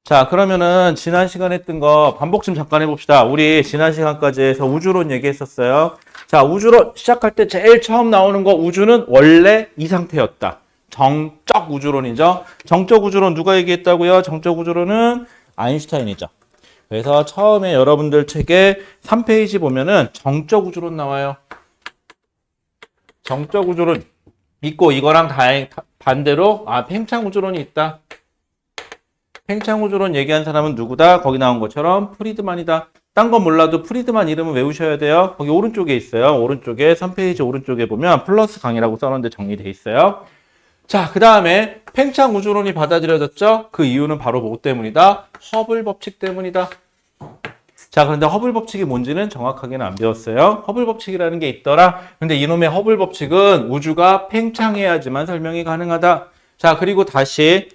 자, 그러면은 지난 시간에 했던 거 반복 좀 잠깐 해봅시다. 우리 지난 시간까지 해서 우주론 얘기했었어요. 자, 우주론 시작할 때 제일 처음 나오는 거 우주는 원래 이 상태였다. 정적 우주론이죠. 정적 우주론 누가 얘기했다고요? 정적 우주론은 아인슈타인이죠. 그래서 처음에 여러분들 책에 3페이지 보면은 정적 우주론 나와요. 정적 우주론 있고 이거랑 반대로 팽창 우주론이 있다. 팽창 우주론 얘기한 사람은 누구다? 거기 나온 것처럼 프리드만이다. 딴 건 몰라도 프리드만 이름은 외우셔야 돼요. 거기 오른쪽에 있어요. 오른쪽에 3페이지 오른쪽에 보면 플러스 강의라고 써놓은데 정리돼 있어요. 자, 그 다음에 팽창 우주론이 받아들여졌죠? 그 이유는 바로 뭐 때문이다? 허블 법칙 때문이다. 자, 그런데 허블 법칙이 뭔지는 정확하게는 안 배웠어요. 허블 법칙이라는 게 있더라. 근데 이놈의 허블 법칙은 우주가 팽창해야지만 설명이 가능하다. 자, 그리고 다시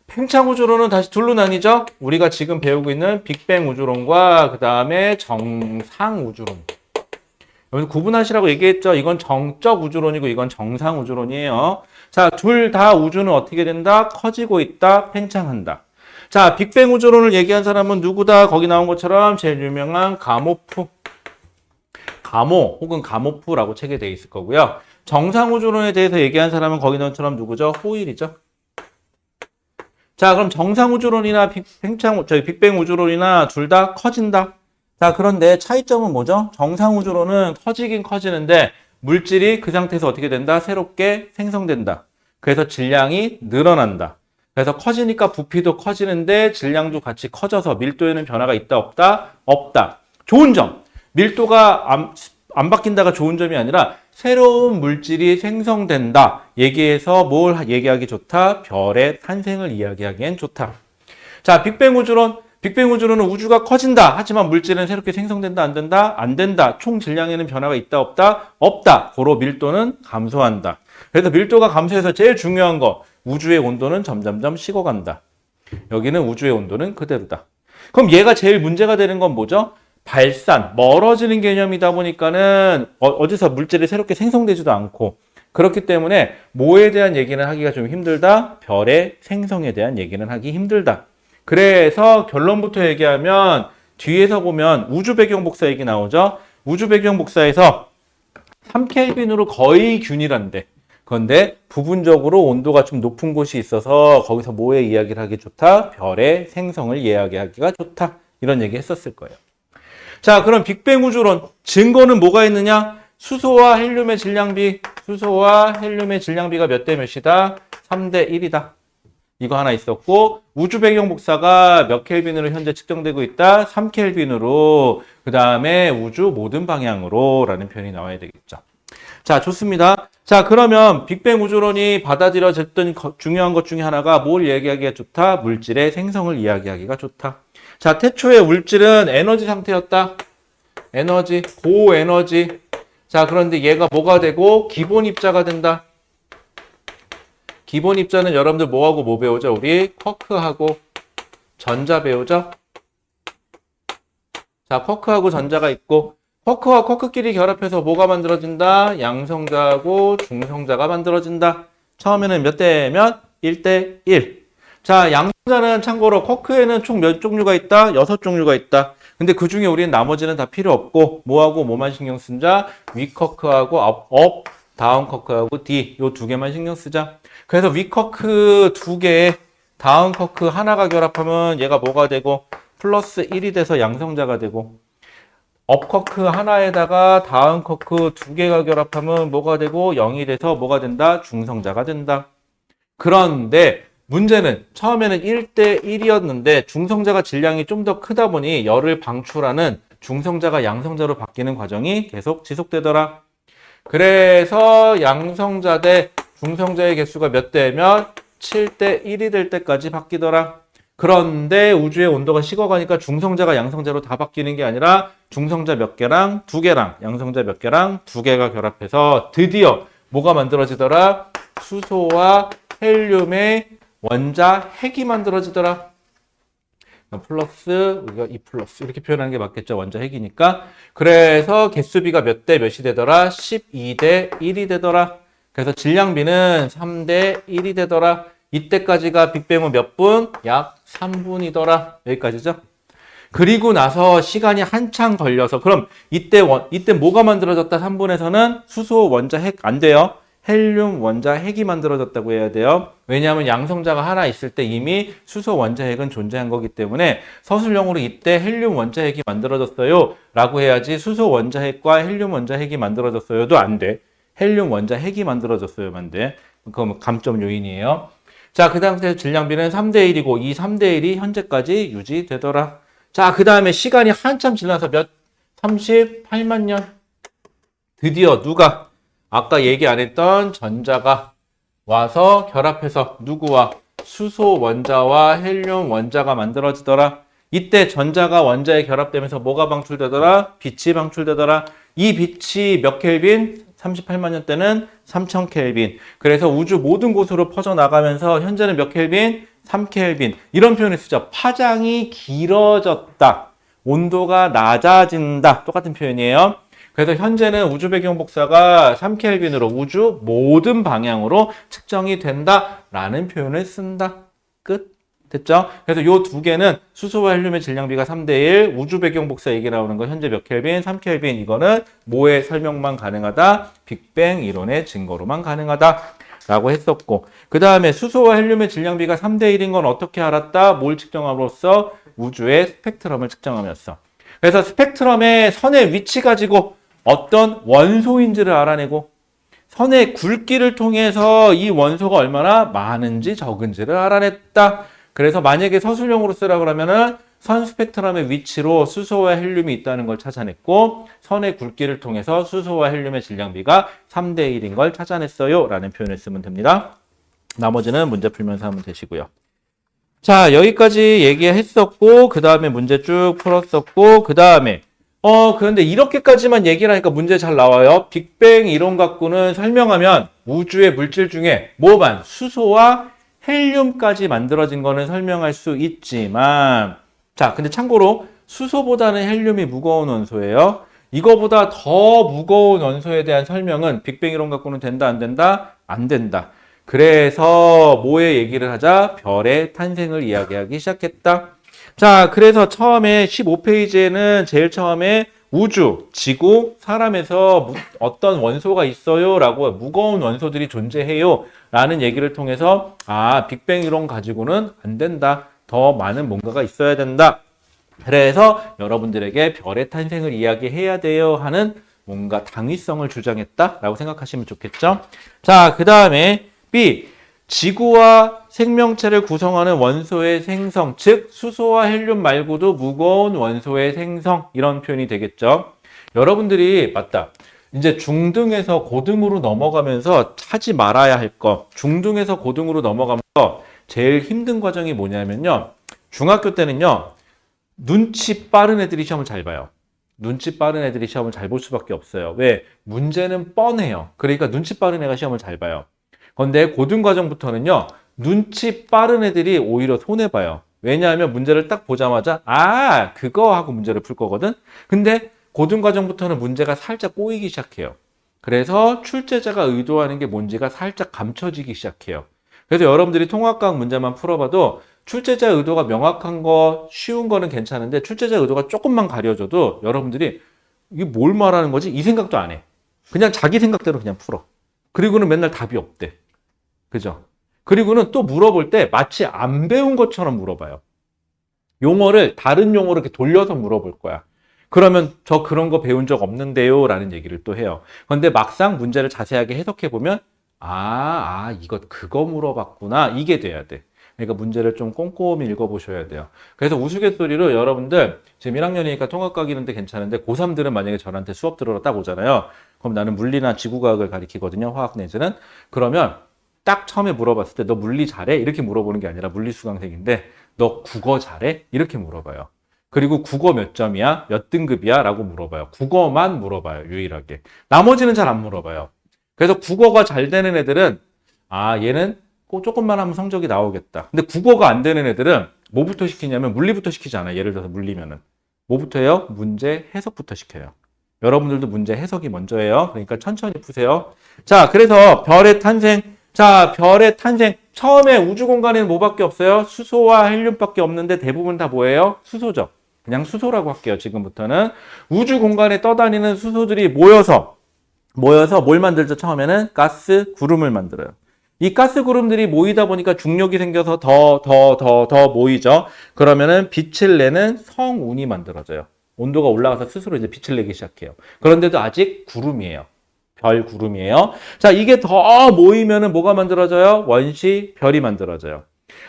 팽창 우주론은 다시 둘로 나뉘죠. 우리가 지금 배우고 있는 빅뱅 우주론과 그 다음에 정상 우주론. 여기서 구분하시라고 얘기했죠. 이건 정적 우주론이고 이건 정상 우주론이에요. 자, 둘 다 우주는 어떻게 된다? 커지고 있다, 팽창한다. 자, 빅뱅 우주론을 얘기한 사람은 누구다? 거기 나온 것처럼 제일 유명한 가모프. 가모 혹은 가모프라고 책에 되어 있을 거고요. 정상 우주론에 대해서 얘기한 사람은 거기 나온 것처럼 누구죠? 호일이죠. 자, 그럼 정상 우주론이나 빅뱅 우주론이나 둘 다 커진다. 자, 그런데 차이점은 뭐죠? 정상 우주론은 커지긴 커지는데 물질이 그 상태에서 어떻게 된다? 새롭게 생성된다. 그래서 질량이 늘어난다. 그래서 커지니까 부피도 커지는데 질량도 같이 커져서 밀도에는 변화가 있다, 없다? 없다. 좋은 점. 밀도가 안 바뀐다가 좋은 점이 아니라 새로운 물질이 생성된다. 얘기해서 뭘 얘기하기 좋다? 별의 탄생을 이야기하기엔 좋다. 자, 빅뱅 우주론. 빅뱅 우주론은 우주가 커진다. 하지만 물질은 새롭게 생성된다, 안 된다? 안 된다. 총 질량에는 변화가 있다, 없다? 없다. 고로 밀도는 감소한다. 그래서 밀도가 감소해서 제일 중요한 거. 우주의 온도는 점점점 식어간다. 여기는 우주의 온도는 그대로다. 그럼 얘가 제일 문제가 되는 건 뭐죠? 발산, 멀어지는 개념이다 보니까는 어디서 물질이 새롭게 생성되지도 않고 그렇기 때문에 뭐에 대한 얘기는 하기가 좀 힘들다. 별의 생성에 대한 얘기는 하기 힘들다. 그래서 결론부터 얘기하면 뒤에서 보면 우주 배경 복사 얘기 나오죠. 우주 배경 복사에서 3켈빈으로 거의 균일한데 그런데 부분적으로 온도가 좀 높은 곳이 있어서 거기서 뭐에 이야기를 하기 좋다? 별의 생성을 이야기하기가 좋다. 이런 얘기 했었을 거예요. 자, 그럼 빅뱅 우주론 증거는 뭐가 있느냐? 수소와 헬륨의 질량비. 수소와 헬륨의 질량비가 몇 대 몇이다? 3대 1이다. 이거 하나 있었고 우주 배경 복사가 몇 켈빈으로 현재 측정되고 있다? 3켈빈으로. 그 다음에 우주 모든 방향으로 라는 표현이 나와야 되겠죠. 자, 좋습니다. 자, 그러면 빅뱅 우주론이 받아들여졌던 중요한 것 중에 하나가 뭘 얘기하기가 좋다? 물질의 생성을 이야기하기가 좋다. 자, 태초의 물질은 에너지 상태였다. 에너지, 고에너지. 자, 그런데 얘가 뭐가 되고 기본 입자가 된다. 기본 입자는 여러분들 뭐하고 뭐 배우죠? 우리 쿼크하고 전자 배우죠? 자, 쿼크하고 전자가 있고 쿼크와 쿼크끼리 결합해서 뭐가 만들어진다? 양성자하고 중성자가 만들어진다. 처음에는 몇 대 몇? 1대 1. 자, 양성자는 참고로 쿼크에는 총 몇 종류가 있다? 6종류가 있다. 근데 그 중에 우리는 나머지는 다 필요 없고 뭐하고 뭐만 신경 쓰자? 위 쿼크하고 업, 다운 쿼크하고 D 요 두 개만 신경 쓰자. 그래서 위 쿼크 두 개에 다운 쿼크 하나가 결합하면 얘가 뭐가 되고 플러스 1이 돼서 양성자가 되고 업 쿼크 하나에다가 다운 쿼크 두 개가 결합하면 뭐가 되고 0이 돼서 뭐가 된다? 중성자가 된다. 그런데 문제는 처음에는 1대 1이었는데 중성자가 질량이 좀 더 크다 보니 열을 방출하는 중성자가 양성자로 바뀌는 과정이 계속 지속되더라. 그래서 양성자 대 중성자의 개수가 몇 대 몇? 7대 1이 될 때까지 바뀌더라. 그런데 우주의 온도가 식어가니까 중성자가 양성자로 다 바뀌는 게 아니라 중성자 몇 개랑 두 개랑 양성자 몇 개랑 두 개가 결합해서 드디어 뭐가 만들어지더라? 수소와 헬륨의 원자 핵이 만들어지더라. 플러스, 우리가 2 플러스 이렇게 표현하는 게 맞겠죠. 원자 핵이니까. 그래서 개수비가 몇 대 몇이 되더라? 12대 1이 되더라. 그래서 질량비는 3대 1이 되더라. 이때까지가 빅뱅은 몇 분? 약 3분이더라. 여기까지죠. 그리고 나서 시간이 한참 걸려서 그럼 이때 뭐가 만들어졌다? 3분에서는 수소 원자 핵 안 돼요. 헬륨 원자 핵이 만들어졌다고 해야 돼요. 왜냐하면 양성자가 하나 있을 때 이미 수소 원자 핵은 존재한 거기 때문에 서술형으로 이때 헬륨 원자 핵이 만들어졌어요 라고 해야지 수소 원자 핵과 헬륨 원자 핵이 만들어졌어요도 안 돼. 헬륨 원자 핵이 만들어졌어요만 돼. 그건 감점 요인이에요. 자, 그 다음에 질량비는 3대 1이고 이 3대 1이 현재까지 유지되더라. 자, 그 다음에 시간이 한참 지나서 38만 년. 드디어 누가 아까 얘기 안 했던 전자가 와서 결합해서 누구와 수소 원자와 헬륨 원자가 만들어지더라. 이때 전자가 원자에 결합되면서 뭐가 방출되더라? 빛이 방출되더라. 이 빛이 몇 켈빈? 38만 년 때는 3000 켈빈. 그래서 우주 모든 곳으로 퍼져나가면서 현재는 몇 켈빈? 3 켈빈. 이런 표현을 쓰죠. 파장이 길어졌다. 온도가 낮아진다. 똑같은 표현이에요. 그래서 현재는 우주 배경 복사가 3 켈빈으로 우주 모든 방향으로 측정이 된다라는 표현을 쓴다. 끝. 됐죠? 그래서 요 두 개는 수소와 헬륨의 질량비가 3대 1, 우주 배경 복사 얘기 나오는 거 현재 몇 켈빈? 3 켈빈. 이거는 뭐의 설명만 가능하다? 빅뱅 이론의 증거로만 가능하다. 라고 했었고, 그 다음에 수소와 헬륨의 질량비가 3대 1인 건 어떻게 알았다? 뭘 측정함으로써? 우주의 스펙트럼을 측정함이었어. 그래서 스펙트럼의 선의 위치 가지고 어떤 원소인지를 알아내고 선의 굵기를 통해서 이 원소가 얼마나 많은지 적은지를 알아냈다. 그래서 만약에 서술형으로 쓰라 그러면은 선 스펙트럼의 위치로 수소와 헬륨이 있다는 걸 찾아냈고 선의 굵기를 통해서 수소와 헬륨의 질량비가 3대 1인 걸 찾아냈어요 라는 표현을 쓰면 됩니다. 나머지는 문제 풀면서 하면 되시고요. 자, 여기까지 얘기했었고 그 다음에 문제 쭉 풀었었고 그 다음에 그런데 이렇게까지만 얘기를 하니까 문제 잘 나와요. 빅뱅 이론 갖고는 설명하면 우주의 물질 중에 뭐만 수소와 헬륨까지 만들어진 거는 설명할 수 있지만 자, 근데 참고로 수소보다는 헬륨이 무거운 원소예요. 이거보다 더 무거운 원소에 대한 설명은 빅뱅 이론 갖고는 된다, 안 된다? 안 된다. 그래서 뭐의 얘기를 하자? 별의 탄생을 이야기하기 시작했다. 자, 그래서 처음에 15페이지에는 제일 처음에 우주, 지구, 사람에서 어떤 원소가 있어요 라고 무거운 원소들이 존재해요 라는 얘기를 통해서 빅뱅 이론 가지고는 안 된다. 더 많은 뭔가가 있어야 된다. 그래서 여러분들에게 별의 탄생을 이야기해야 돼요 하는 뭔가 당위성을 주장했다 라고 생각하시면 좋겠죠. 자, 그 다음에 B, 지구와 생명체를 구성하는 원소의 생성, 즉 수소와 헬륨 말고도 무거운 원소의 생성 이런 표현이 되겠죠. 여러분들이 맞다. 이제 중등에서 고등으로 넘어가면서 하지 말아야 할 거, 중등에서 고등으로 넘어가면서 제일 힘든 과정이 뭐냐면요. 중학교 때는요. 눈치 빠른 애들이 시험을 잘 봐요. 눈치 빠른 애들이 시험을 잘 볼 수밖에 없어요. 왜? 문제는 뻔해요. 그러니까 눈치 빠른 애가 시험을 잘 봐요. 그런데 고등과정부터는요. 눈치 빠른 애들이 오히려 손해봐요. 왜냐하면 문제를 딱 보자마자 그거 하고 문제를 풀 거거든. 근데 고등과정부터는 문제가 살짝 꼬이기 시작해요. 그래서 출제자가 의도하는 게 뭔지가 살짝 감춰지기 시작해요. 그래서 여러분들이 통합과학 문제만 풀어봐도 출제자 의도가 명확한 거, 쉬운 거는 괜찮은데 출제자 의도가 조금만 가려져도 여러분들이 이게 뭘 말하는 거지? 이 생각도 안 해. 그냥 자기 생각대로 그냥 풀어. 그리고는 맨날 답이 없대. 그죠? 그리고는 또 물어볼 때 마치 안 배운 것처럼 물어봐요. 용어를 다른 용어로 이렇게 돌려서 물어볼 거야. 그러면 저 그런 거 배운 적 없는데요 라는 얘기를 또 해요. 그런데 막상 문제를 자세하게 해석해 보면 이거 그거 물어봤구나 이게 돼야 돼. 그러니까 문제를 좀 꼼꼼히 읽어보셔야 돼요. 그래서 우스갯소리로 여러분들 지금 1학년이니까 통합과학 이런데 괜찮은데 고3들은 만약에 저한테 수업 들으러 딱 오잖아요. 그럼 나는 물리나 지구과학을 가리키거든요. 화학 내지는. 그러면 딱 처음에 물어봤을 때 너 물리 잘해? 이렇게 물어보는 게 아니라 물리 수강생인데 너 국어 잘해? 이렇게 물어봐요. 그리고 국어 몇 점이야? 몇 등급이야? 라고 물어봐요. 국어만 물어봐요. 유일하게. 나머지는 잘 안 물어봐요. 그래서 국어가 잘 되는 애들은 얘는 꼭 조금만 하면 성적이 나오겠다. 근데 국어가 안 되는 애들은 뭐부터 시키냐면 물리부터 시키지 않아요. 예를 들어서 물리면은. 뭐부터 해요? 문제 해석부터 시켜요. 여러분들도 문제 해석이 먼저예요. 그러니까 천천히 푸세요. 자, 그래서 별의 탄생. 자, 별의 탄생. 처음에 우주 공간에는 뭐밖에 없어요? 수소와 헬륨밖에 없는데 대부분 다 뭐예요? 수소죠. 그냥 수소라고 할게요. 지금부터는 우주 공간에 떠다니는 수소들이 모여서 뭘 만들죠? 처음에는 가스 구름을 만들어요. 이 가스 구름들이 모이다 보니까 중력이 생겨서 더 모이죠. 그러면은 빛을 내는 성운이 만들어져요. 온도가 올라가서 스스로 이제 빛을 내기 시작해요. 그런데도 아직 구름이에요. 별 구름이에요. 자, 이게 더 모이면은 뭐가 만들어져요? 원시별이 만들어져요.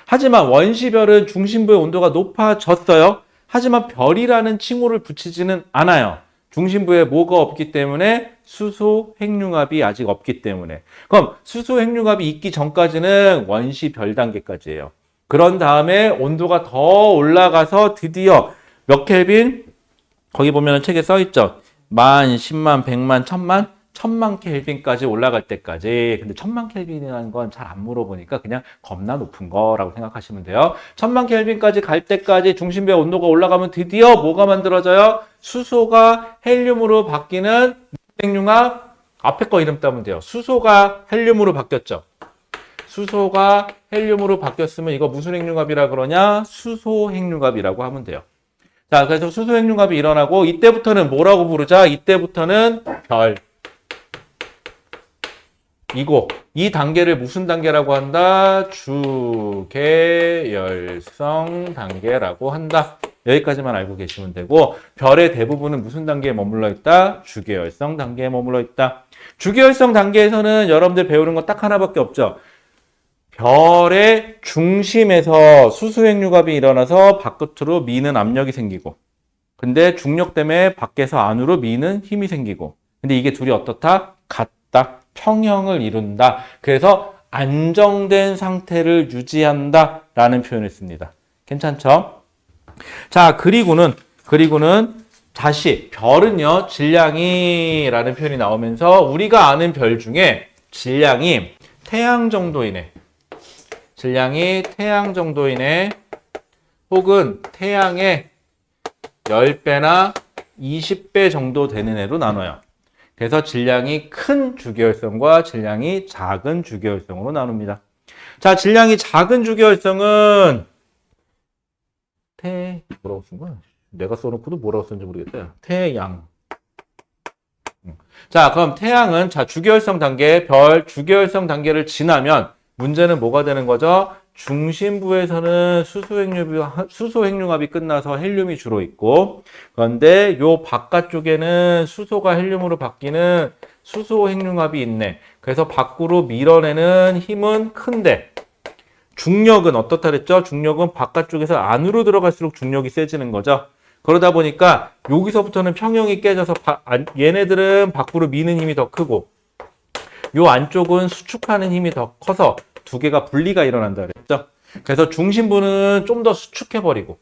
하지만 원시별은 중심부의 온도가 높아졌어요. 하지만 별이라는 칭호를 붙이지는 않아요. 중심부에 뭐가 없기 때문에 수소 핵융합이 아직 없기 때문에. 그럼 수소 핵융합이 있기 전까지는 원시별 단계까지예요. 그런 다음에 온도가 더 올라가서 드디어 몇 켈빈? 거기 보면 책에 써 있죠. 10,000, 10만, 100만, 10,000만, 1000만 켈빈까지 올라갈 때까지. 근데 1000만 켈빈이라는 건 잘 안 물어보니까 그냥 겁나 높은 거라고 생각하시면 돼요. 1000만 켈빈까지 갈 때까지 중심부의 온도가 올라가면 드디어 뭐가 만들어져요? 수소가 헬륨으로 바뀌는 핵융합. 앞에 거 이름 따면 돼요. 수소가 헬륨으로 바뀌었죠. 수소가 헬륨으로 바뀌었으면 이거 무슨 핵융합이라 그러냐? 수소 핵융합이라고 하면 돼요. 자, 그래서 수소 핵융합이 일어나고 이때부터는 뭐라고 부르자? 이때부터는 별. 이 단계를 무슨 단계라고 한다? 주계열성 단계라고 한다. 여기까지만 알고 계시면 되고, 별의 대부분은 무슨 단계에 머물러 있다? 주계열성 단계에 머물러 있다. 주계열성 단계에서는 여러분들 배우는 건 딱 하나밖에 없죠. 별의 중심에서 수소 핵융합이 일어나서 바깥으로 미는 압력이 생기고, 근데 중력 때문에 밖에서 안으로 미는 힘이 생기고, 근데 이게 둘이 어떻다? 같다. 평형을 이룬다. 그래서 안정된 상태를 유지한다 라는 표현을 씁니다. 괜찮죠? 자, 그리고는 다시 별은요, 질량이 라는 표현이 나오면서 우리가 아는 별 중에 질량이 태양 정도이네. 질량이 태양 정도이네. 혹은 태양의 10배나 20배 정도 되는 애로 나눠요. 그래서 질량이 큰 주계열성과 질량이 작은 주계열성으로 나눕니다. 자, 질량이 작은 주계열성은 뭐라고 쓴 거야? 내가 써놓고도 뭐라고 썼는지 모르겠어요. 태양. 자, 그럼 태양은 주계열성 단계, 별 주계열성 단계를 지나면 문제는 뭐가 되는 거죠? 중심부에서는 수소 핵융합이 끝나서 헬륨이 주로 있고, 그런데 요 바깥쪽에는 수소가 헬륨으로 바뀌는 수소 핵융합이 있네. 그래서 밖으로 밀어내는 힘은 큰데, 중력은 어떻다 그랬죠? 중력은 바깥쪽에서 안으로 들어갈수록 중력이 세지는 거죠. 그러다 보니까 여기서부터는 평형이 깨져서 얘네들은 밖으로 미는 힘이 더 크고, 요 안쪽은 수축하는 힘이 더 커서 두 개가 분리가 일어난다 그랬죠. 그래서 중심부는 좀 더 수축해버리고,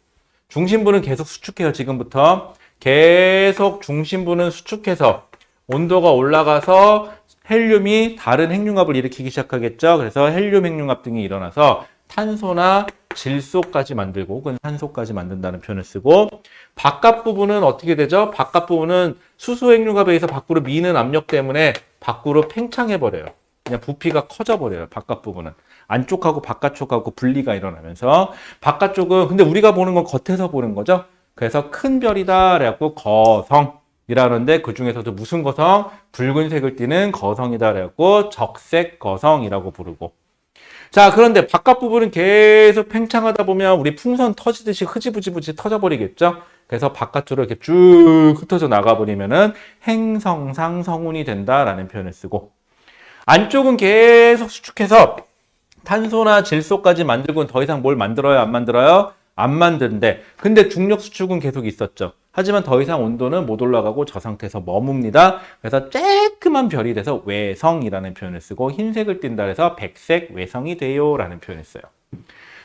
중심부는 계속 수축해요. 지금부터 계속 중심부는 수축해서 온도가 올라가서 헬륨이 다른 핵융합을 일으키기 시작하겠죠. 그래서 헬륨 핵융합 등이 일어나서 탄소나 질소까지 만들고 혹은 산소까지 만든다는 표현을 쓰고, 바깥 부분은 어떻게 되죠? 바깥 부분은 수소 핵융합에 의해서 밖으로 미는 압력 때문에 밖으로 팽창해버려요. 그냥 부피가 커져버려요. 바깥 부분은. 안쪽하고 바깥쪽하고 분리가 일어나면서, 바깥쪽은 근데 우리가 보는 건 겉에서 보는 거죠. 그래서 큰 별이다 그래갖고 거성이라는데, 그 중에서도 무슨 거성? 붉은색을 띠는 거성이다 그래갖고 적색 거성이라고 부르고. 자, 그런데 바깥 부분은 계속 팽창하다 보면 우리 풍선 터지듯이 흐지부지 터져버리겠죠. 그래서 바깥으로 이렇게 쭉 흩어져 나가버리면은 행성상 성운이 된다라는 표현을 쓰고, 안쪽은 계속 수축해서 탄소나 질소까지 만들고는 더 이상 뭘 만들어요? 안 만들어요? 안 만드는데, 근데 중력 수축은 계속 있었죠. 하지만 더 이상 온도는 못 올라가고 저 상태에서 머뭅니다. 그래서 쬐끄만 별이 돼서 외성이라는 표현을 쓰고, 흰색을 띈다 해서 백색 외성이 돼요 라는 표현을 써요.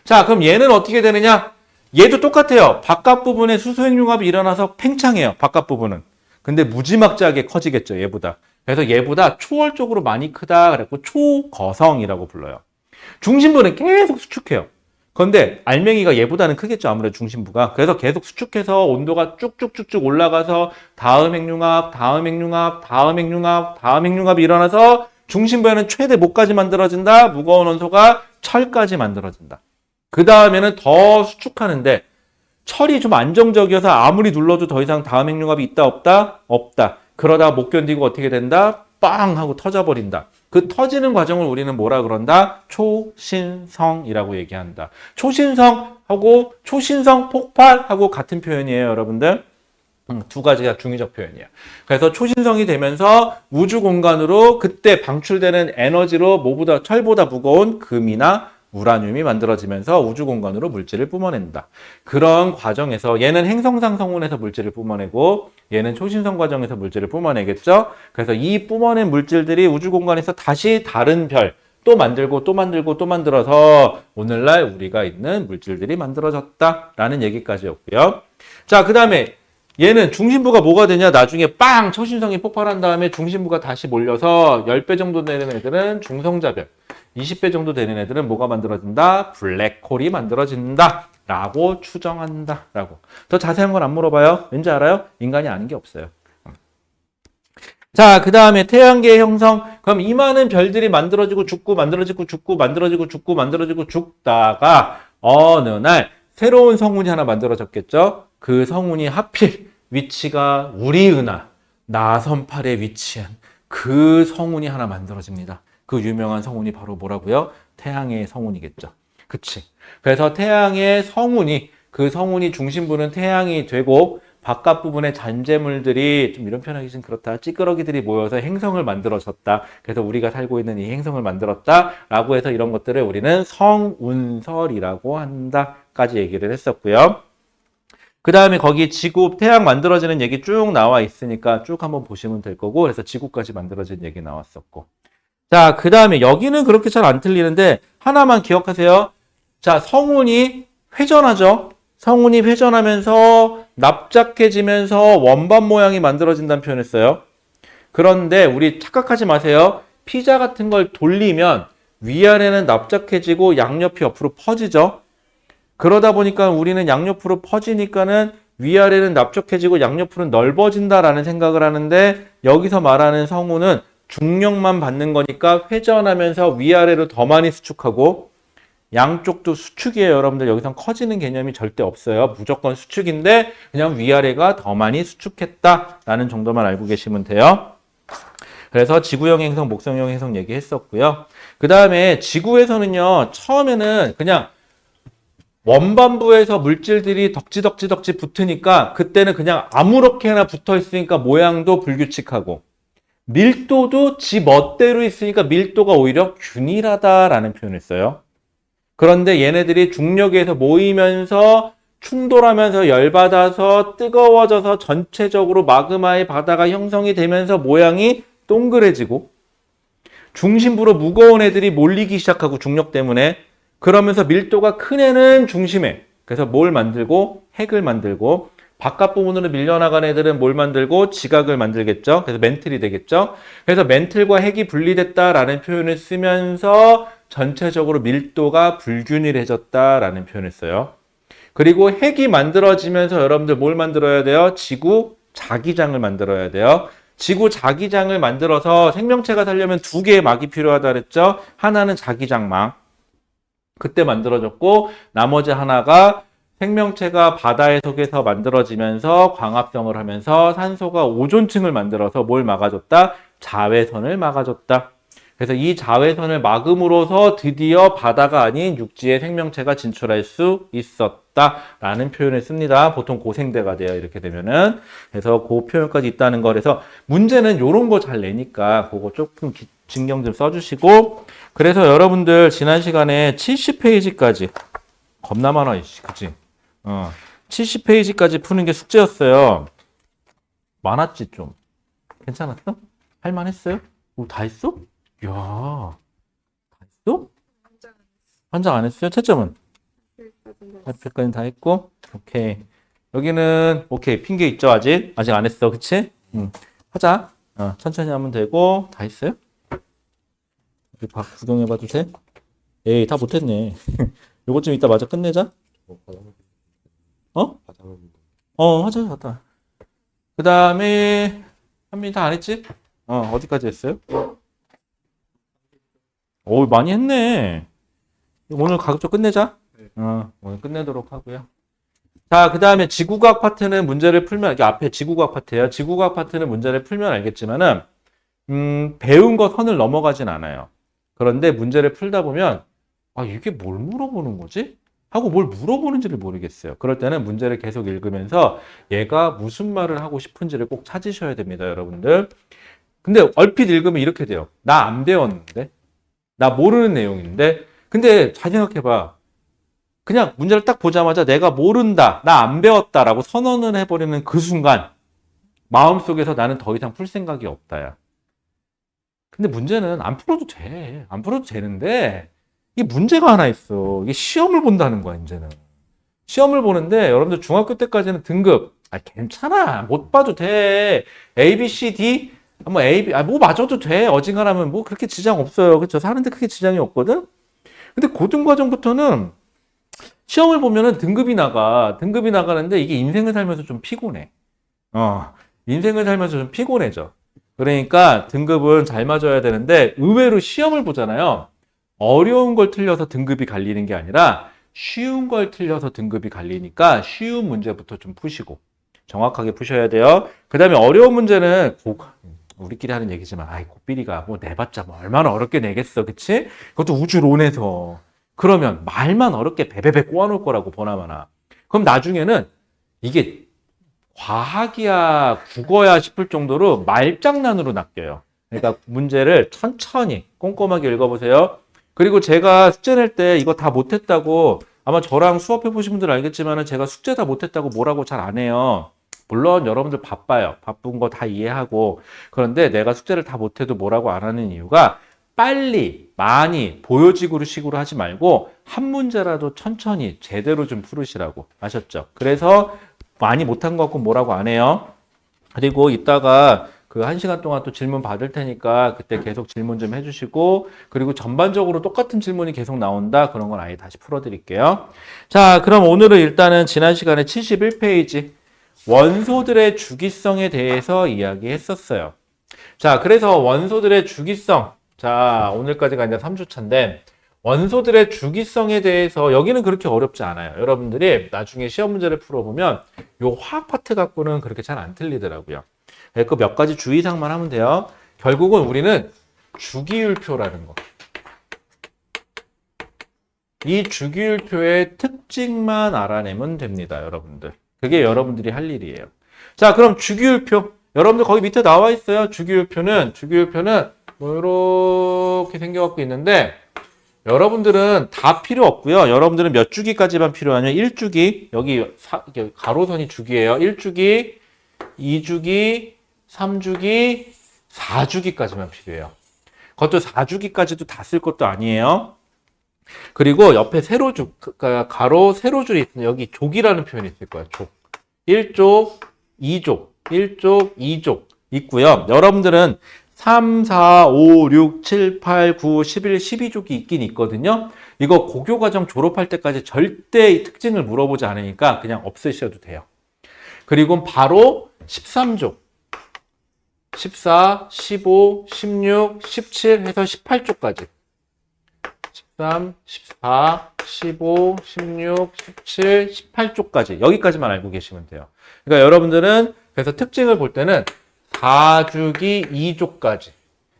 자, 그럼 얘는 어떻게 되느냐? 얘도 똑같아요. 바깥 부분에 수소 핵융합이 일어나서 팽창해요. 바깥 부분은. 근데 무지막지하게 커지겠죠, 얘보다. 그래서 얘보다 초월적으로 많이 크다 그랬고 초거성이라고 불러요. 중심부는 계속 수축해요. 그런데 알맹이가 얘보다는 크겠죠, 아무래도 중심부가. 그래서 계속 수축해서 온도가 쭉쭉쭉쭉 올라가서 다음 핵융합, 다음 핵융합, 다음 핵융합이 일어나서 중심부에는 최대 목까지 만들어진다. 무거운 원소가 철까지 만들어진다. 그 다음에는 더 수축하는데 철이 좀 안정적이어서 아무리 눌러도 더 이상 다음 핵융합이 있다 없다? 없다. 그러다 못 견디고 어떻게 된다? 빵 하고 터져버린다. 그 터지는 과정을 우리는 뭐라 그런다? 초신성이라고 얘기한다. 초신성하고 초신성 폭발하고 같은 표현이에요, 여러분들. 두 가지가 중의적 표현이에요. 그래서 초신성이 되면서 우주 공간으로 그때 방출되는 에너지로 뭐보다 철보다 무거운 금이나 우라늄이 만들어지면서 우주 공간으로 물질을 뿜어낸다. 그런 과정에서 얘는 행성상 성운에서 물질을 뿜어내고 얘는 초신성 과정에서 물질을 뿜어내겠죠. 그래서 이 뿜어낸 물질들이 우주 공간에서 다시 다른 별 또 만들고 또 만들고 또 만들어서 오늘날 우리가 있는 물질들이 만들어졌다라는 얘기까지였고요. 자, 그 다음에 얘는 중심부가 뭐가 되냐? 나중에 빵! 초신성이 폭발한 다음에 중심부가 다시 몰려서 10배 정도 되는 애들은 중성자별, 20배 정도 되는 애들은 뭐가 만들어진다? 블랙홀이 만들어진다. 라고 추정한다. 라고. 더 자세한 건 안 물어봐요. 왠지 알아요? 인간이 아는 게 없어요. 자, 그 다음에 태양계의 형성. 그럼 이 많은 별들이 만들어지고 죽고 만들어지고 죽고 만들어지고 죽고 만들어지고 죽다가 어느 날 새로운 성운이 하나 만들어졌겠죠? 그 성운이 하필 위치가 우리 은하 나선팔에 위치한 그 성운이 하나 만들어집니다. 그 유명한 성운이 바로 뭐라고요? 태양의 성운이겠죠. 그치? 그래서 태양의 성운이 그 성운이 중심부는 태양이 되고 바깥 부분에 잔재물들이 좀 이런 표현하기 좀 그렇다. 찌끄러기들이 모여서 행성을 만들어졌다. 그래서 우리가 살고 있는 이 행성을 만들었다라고 해서 이런 것들을 우리는 성운설이라고 한다까지 얘기를 했었고요. 그 다음에 거기 지구, 태양 만들어지는 얘기 쭉 나와 있으니까 쭉 한번 보시면 될 거고, 그래서 지구까지 만들어진 얘기 나왔었고. 자, 그 다음에 여기는 그렇게 잘 안 틀리는데 하나만 기억하세요. 자, 성운이 회전하죠. 성운이 회전하면서 납작해지면서 원반 모양이 만들어진다는 표현했어요. 그런데 우리 착각하지 마세요. 피자 같은 걸 돌리면 위아래는 납작해지고 양옆이 옆으로 퍼지죠. 그러다 보니까 우리는 양옆으로 퍼지니까는 위아래는 납작해지고 양옆으로는 넓어진다라는 생각을 하는데 여기서 말하는 성운은 중력만 받는 거니까 회전하면서 위아래로 더 많이 수축하고 양쪽도 수축이에요. 여러분들 여기선 커지는 개념이 절대 없어요. 무조건 수축인데 그냥 위아래가 더 많이 수축했다라는 정도만 알고 계시면 돼요. 그래서 지구형 행성, 목성형 행성 얘기했었고요. 그 다음에 지구에서는요. 처음에는 그냥 원반부에서 물질들이 덕지덕지 붙으니까 그때는 그냥 아무렇게나 붙어 있으니까 모양도 불규칙하고 밀도도 지 멋대로 있으니까 밀도가 오히려 균일하다라는 표현을 써요. 그런데 얘네들이 중력에 의해서 모이면서 충돌하면서 열받아서 뜨거워져서 전체적으로 마그마의 바다가 형성이 되면서 모양이 동그래지고 중심부로 무거운 애들이 몰리기 시작하고 중력 때문에 그러면서 밀도가 큰 애는 중심에 그래서 뭘 만들고 핵을 만들고 바깥 부분으로 밀려나간 애들은 뭘 만들고 지각을 만들겠죠. 그래서 멘틀이 되겠죠. 그래서 멘틀과 핵이 분리됐다라는 표현을 쓰면서 전체적으로 밀도가 불균일해졌다라는 표현을 써요. 그리고 핵이 만들어지면서 여러분들 뭘 만들어야 돼요? 지구 자기장을 만들어야 돼요. 지구 자기장을 만들어서 생명체가 살려면 두 개의 막이 필요하다 그랬죠. 하나는 자기장막. 그때 만들어졌고 나머지 하나가 생명체가 바다의 속에서 만들어지면서 광합성을 하면서 산소가 오존층을 만들어서 뭘 막아줬다? 자외선을 막아줬다. 그래서 이 자외선을 막음으로써 드디어 바다가 아닌 육지에 생명체가 진출할 수 있었다라는 표현을 씁니다. 보통 고생대가 돼요. 이렇게 되면은. 그래서 그 표현까지 있다는 거. 그래서 문제는 이런 거 잘 내니까 그거 조금 신경 좀 써주시고. 그래서 여러분들 지난 시간에 70페이지까지 겁나 많아, 이씨. 그치? 70페이지까지 푸는 게 숙제였어요. 많았지, 좀. 괜찮았어? 할만했어요? 다 했어? 이야, 다 했어? 한 장 안 했어요? 채점은? 8회까지는 다 했고, 오케이. 여기는, 오케이. 핑계 있죠, 아직? 아직 안 했어, 그치? 하자. 천천히 하면 되고, 다 했어요? 우리 박 구경해봐도 돼? 에이, 다 못했네. 요것 좀 이따 마저 끝내자. 하자, 하자. 그 다음에, 한민이 다 안 했지? 어디까지 했어요? 오, 많이 했네. 오늘 가급적 끝내자. 오늘 끝내도록 하고요. 자, 그 다음에 지구과학 파트는 문제를 풀면, 이게 앞에 지구과학 파트예요. 지구과학 파트는 문제를 풀면 알겠지만은, 배운 거 선을 넘어가진 않아요. 그런데 문제를 풀다 보면, 아, 이게 뭘 물어보는 거지? 하고 뭘 물어보는지를 모르겠어요. 그럴 때는 문제를 계속 읽으면서 얘가 무슨 말을 하고 싶은지를 꼭 찾으셔야 됩니다, 여러분들. 근데 얼핏 읽으면 이렇게 돼요. 나 안 배웠는데? 나 모르는 내용인데? 근데 잘 생각해봐. 그냥 문제를 딱 보자마자 내가 모른다, 나 안 배웠다라고 선언을 해버리는 그 순간 마음속에서 나는 더 이상 풀 생각이 없다야. 근데 문제는 안 풀어도 돼. 안 풀어도 되는데 이게 문제가 하나 있어. 이게 시험을 본다는 거야, 이제는. 시험을 보는데 여러분들 중학교 때까지는 등급 괜찮아. 못 봐도 돼. A, B, C, D 뭐 A, B 뭐 맞아도 돼. 어지간하면 뭐 그렇게 지장 없어요. 그렇죠? 사는데 크게 지장이 없거든. 근데 고등과정부터는 시험을 보면은 등급이 나가. 등급이 나가는데 이게 인생을 살면서 좀 피곤해. 인생을 살면서 좀 피곤해져. 그러니까 등급은 잘 맞아야 되는데 의외로 시험을 보잖아요. 어려운 걸 틀려서 등급이 갈리는 게 아니라 쉬운 걸 틀려서 등급이 갈리니까 쉬운 문제부터 좀 푸시고 정확하게 푸셔야 돼요. 그 다음에 어려운 문제는 우리끼리 하는 얘기지만 고삐리가 뭐 내봤자 뭐 얼마나 어렵게 내겠어, 그치? 그것도 우주론에서. 그러면 말만 어렵게 베베베 꼬아놓을 거라고 보나마나. 그럼 나중에는 이게 과학이야 국어야 싶을 정도로 말장난으로 낚여요. 그러니까 문제를 천천히 꼼꼼하게 읽어보세요. 그리고 제가 숙제 낼 때 이거 다 못했다고, 아마 저랑 수업해 보신 분들 알겠지만 제가 숙제 다 못했다고 뭐라고 잘 안 해요. 물론 여러분들 바빠요. 바쁜 거 다 이해하고. 그런데 내가 숙제를 다 못해도 뭐라고 안 하는 이유가 빨리 많이 보여지고 식으로 하지 말고 한 문제라도 천천히 제대로 좀 풀으시라고. 아셨죠? 그래서 많이 못한 거 갖고 뭐라고 안 해요. 그리고 이따가 그 1시간 동안 또 질문 받을 테니까 그때 계속 질문 좀 해주시고, 그리고 전반적으로 똑같은 질문이 계속 나온다. 그런 건 아예 다시 풀어드릴게요. 자, 그럼 오늘은 일단은 지난 시간에 71페이지 원소들의 주기성에 대해서 이야기했었어요. 자, 그래서 원소들의 주기성. 자, 오늘까지가 이제 3주차인데 원소들의 주기성에 대해서 여기는 그렇게 어렵지 않아요. 여러분들이 나중에 시험 문제를 풀어보면 요 화학 파트 갖고는 그렇게 잘 안 틀리더라고요. 그 몇 가지 주의사항만 하면 돼요. 결국은 우리는 주기율표라는 거. 이 주기율표의 특징만 알아내면 됩니다, 여러분들. 그게 여러분들이 할 일이에요. 자, 그럼 주기율표. 여러분들 거기 밑에 나와 있어요. 주기율표는 뭐 이렇게 생겨갖고 있는데 여러분들은 다 필요 없고요. 여러분들은 몇 주기까지만 필요하냐면 1주기, 여기 가로선이 주기예요. 1주기, 2주기, 3주기, 4주기까지만 필요해요. 그것도 4주기까지도 다 쓸 것도 아니에요. 그리고 옆에 세로줄, 그러니까 가로 세로줄이 있어요. 여기 족이라는 표현이 있을 거예요. 족. 1족, 2족, 1족, 2족 있고요. 여러분들은 3, 4, 5, 6, 7, 8, 9, 11, 12족이 있긴 있거든요. 이거 고교과정 졸업할 때까지 절대 이 특징을 물어보지 않으니까 그냥 없으셔도 돼요. 그리고 바로 13족. 14, 15, 16, 17 해서 18쪽까지. 13, 14, 15, 16, 17, 18쪽까지. 여기까지만 알고 계시면 돼요. 그러니까 여러분들은 그래서 특징을 볼 때는 4주기 2족까지.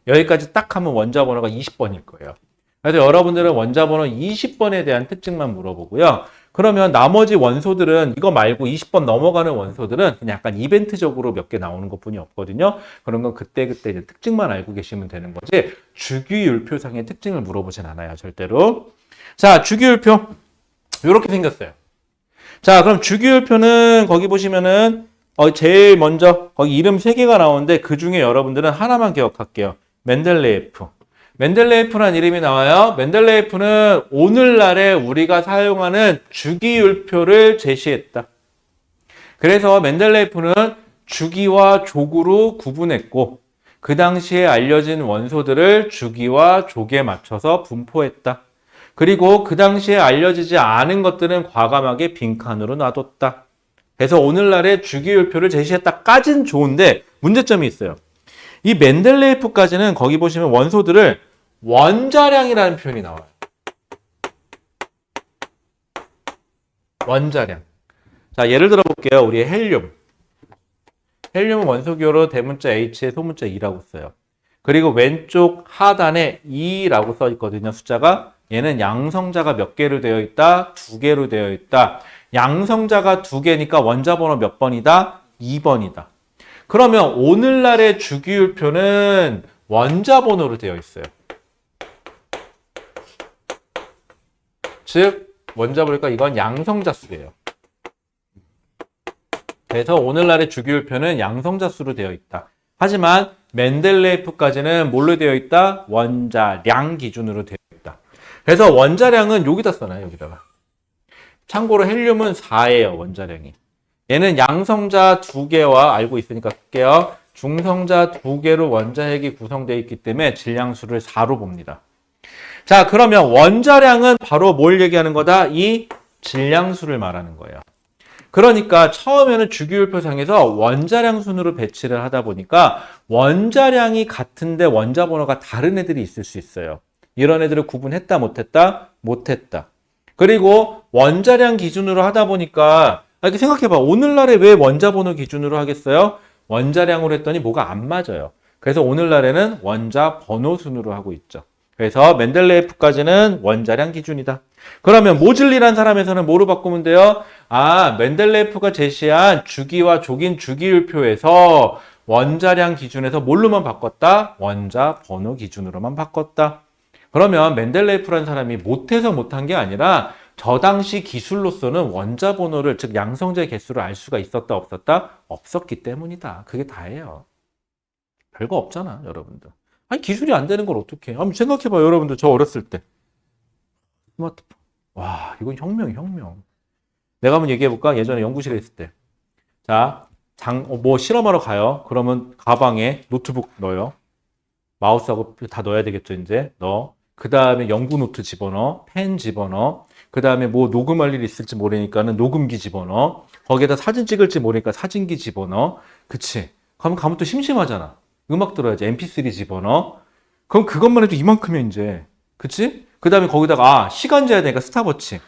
여기까지 딱 하면 원자 번호가 20번일 거예요. 그래서 여러분들은 원자 번호 20번에 대한 특징만 물어보고요. 그러면 나머지 원소들은 이거 말고 20번 넘어가는 원소들은 그냥 약간 이벤트적으로 몇 개 나오는 것뿐이 없거든요. 그런 건 그때그때 이제 특징만 알고 계시면 되는 거지 주기율표상의 특징을 물어보진 않아요. 절대로. 자, 주기율표 이렇게 생겼어요. 자, 그럼 주기율표는 거기 보시면은 제일 먼저 거기 이름 3개가 나오는데 그 중에 여러분들은 하나만 기억할게요. 멘델레예프. 멘델레예프라는 이름이 나와요. 멘델레예프는 오늘날에 우리가 사용하는 주기율표를 제시했다. 그래서 멘델레예프는 주기와 족으로 구분했고 그 당시에 알려진 원소들을 주기와 족에 맞춰서 분포했다. 그리고 그 당시에 알려지지 않은 것들은 과감하게 빈칸으로 놔뒀다. 그래서 오늘날의 주기율표를 제시했다까지는 좋은데 문제점이 있어요. 이 멘델레예프까지는 거기 보시면 원소들을 원자량이라는 표현이 나와요. 원자량. 자, 예를 들어 볼게요. 우리 헬륨. 헬륨은 원소기호로 대문자 H에 소문자 E라고 써요. 그리고 왼쪽 하단에 E라고 써 있거든요. 숫자가. 얘는 양성자가 몇 개로 되어 있다? 2개로 되어 있다. 양성자가 2개니까 원자 번호 몇 번이다? 2번이다. 그러면 오늘날의 주기율표는 원자 번호로 되어 있어요. 즉 원자 보니까 이건 양성자 수예요. 그래서 오늘날의 주기율표는 양성자 수로 되어 있다. 하지만 멘델레예프까지는 뭘로 되어 있다? 원자량 기준으로 되어 있다. 그래서 원자량은 여기다 써놔요. 여기다가. 참고로 헬륨은 4예요. 원자량이. 얘는 양성자 2개와 알고 있으니까 쓸게요. 중성자 2개로 원자핵이 구성되어 있기 때문에 질량수를 4로 봅니다. 자, 그러면 원자량은 바로 뭘 얘기하는 거다? 이 질량수를 말하는 거예요. 그러니까 처음에는 주기율표상에서 원자량 순으로 배치를 하다 보니까 원자량이 같은데 원자 번호가 다른 애들이 있을 수 있어요. 이런 애들을 구분했다 못했다? 못했다. 그리고 원자량 기준으로 하다 보니까 이렇게 생각해봐. 오늘날에 왜 원자 번호 기준으로 하겠어요? 원자량으로 했더니 뭐가 안 맞아요. 그래서 오늘날에는 원자 번호 순으로 하고 있죠. 그래서 멘델레예프까지는 원자량 기준이다. 그러면 모즐리란 사람에서는 뭐로 바꾸면 돼요? 아, 멘델레예프가 제시한 주기와 족인 주기율표에서 원자량 기준에서 뭘로만 바꿨다? 원자 번호 기준으로만 바꿨다. 그러면 멘델레예프라는 사람이 못해서 못한 게 아니라 저 당시 기술로서는 원자 번호를, 즉 양성자의 개수를 알 수가 있었다 없었다? 없었기 때문이다. 그게 다예요. 별거 없잖아, 여러분들. 아니, 기술이 안 되는 걸 어떻게 해? 한번 생각해봐요, 여러분들. 저 어렸을 때. 스마트폰. 와, 이건 혁명이야, 혁명. 내가 한번 얘기해볼까? 예전에 연구실에 있을 때. 자, 뭐 실험하러 가요. 그러면 가방에 노트북 넣어요. 마우스하고 다 넣어야 되겠죠, 이제. 넣어. 그 다음에 연구 노트 집어넣어. 펜 집어넣어. 그 다음에 뭐 녹음할 일이 있을지 모르니까는 녹음기 집어넣어. 거기에다 사진 찍을지 모르니까 사진기 집어넣어. 그치? 가면 또 심심하잖아. 음악 들어야지. MP3 집어넣어. 그럼 그것만 해도 이만큼이야, 이제. 그치? 그 다음에 거기다가, 시간 재야 되니까 스탑워치.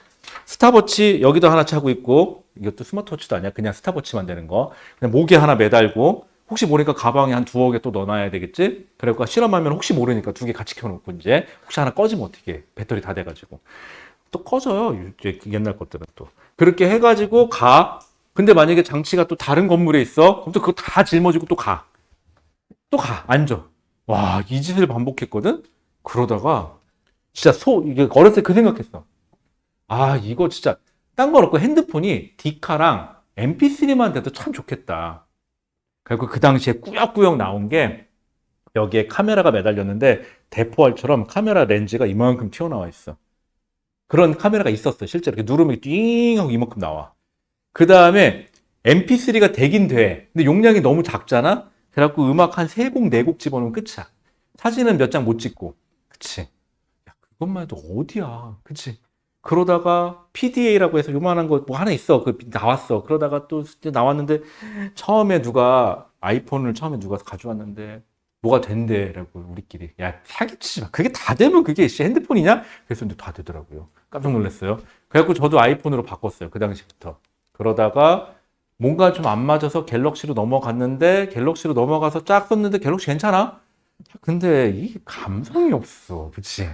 스탑워치 여기도 하나 차고 있고, 이것도 스마트워치도 아니야. 그냥 스탑워치만 되는 거. 그냥 목에 하나 매달고, 혹시 모르니까 가방에 한 2개 또 넣어놔야 되겠지? 그래서 실험하면 혹시 모르니까 2개 같이 켜놓고, 이제. 혹시 하나 꺼지면 어떻게 해? 배터리 다 돼가지고. 또 꺼져요. 옛날 것들은 또. 그렇게 해가지고 가. 근데 만약에 장치가 또 다른 건물에 있어? 그럼 또 그거 다 짊어지고 또 가. 또 가, 앉아. 와, 이 짓을 반복했거든? 그러다가, 진짜 이게 어렸을 때 그 생각했어. 아, 이거 진짜, 딴 건 없고 핸드폰이 디카랑 MP3만 돼도 참 좋겠다. 그리고 그 당시에 꾸역꾸역 나온 게, 여기에 카메라가 매달렸는데, 대포알처럼 카메라 렌즈가 이만큼 튀어나와 있어. 그런 카메라가 있었어. 실제로. 이렇게 누르면 띵 하고 이만큼 나와. 그 다음에, MP3가 되긴 돼. 근데 용량이 너무 작잖아? 그래갖고 음악 한 3곡, 4곡 집어넣으면 끝이야. 사진은 몇 장 못 찍고. 그치? 야, 그것만 해도 어디야. 그치? 그러다가 PDA라고 해서 요만한 거 뭐 하나 있어. 그 나왔어. 그러다가 또 나왔는데 처음에 아이폰을 처음에 누가 가져왔는데 뭐가 된대라고 우리끼리. 야, 사기치지 마. 그게 다 되면 그게 핸드폰이냐? 그래서 근데 다 되더라고요. 깜짝 놀랐어요. 그래갖고 저도 아이폰으로 바꿨어요. 그 당시부터. 그러다가 뭔가 좀 안 맞아서 갤럭시로 넘어갔는데 갤럭시로 넘어가서 쫙 썼는데 갤럭시 괜찮아? 근데 이 감성이 없어. 그치?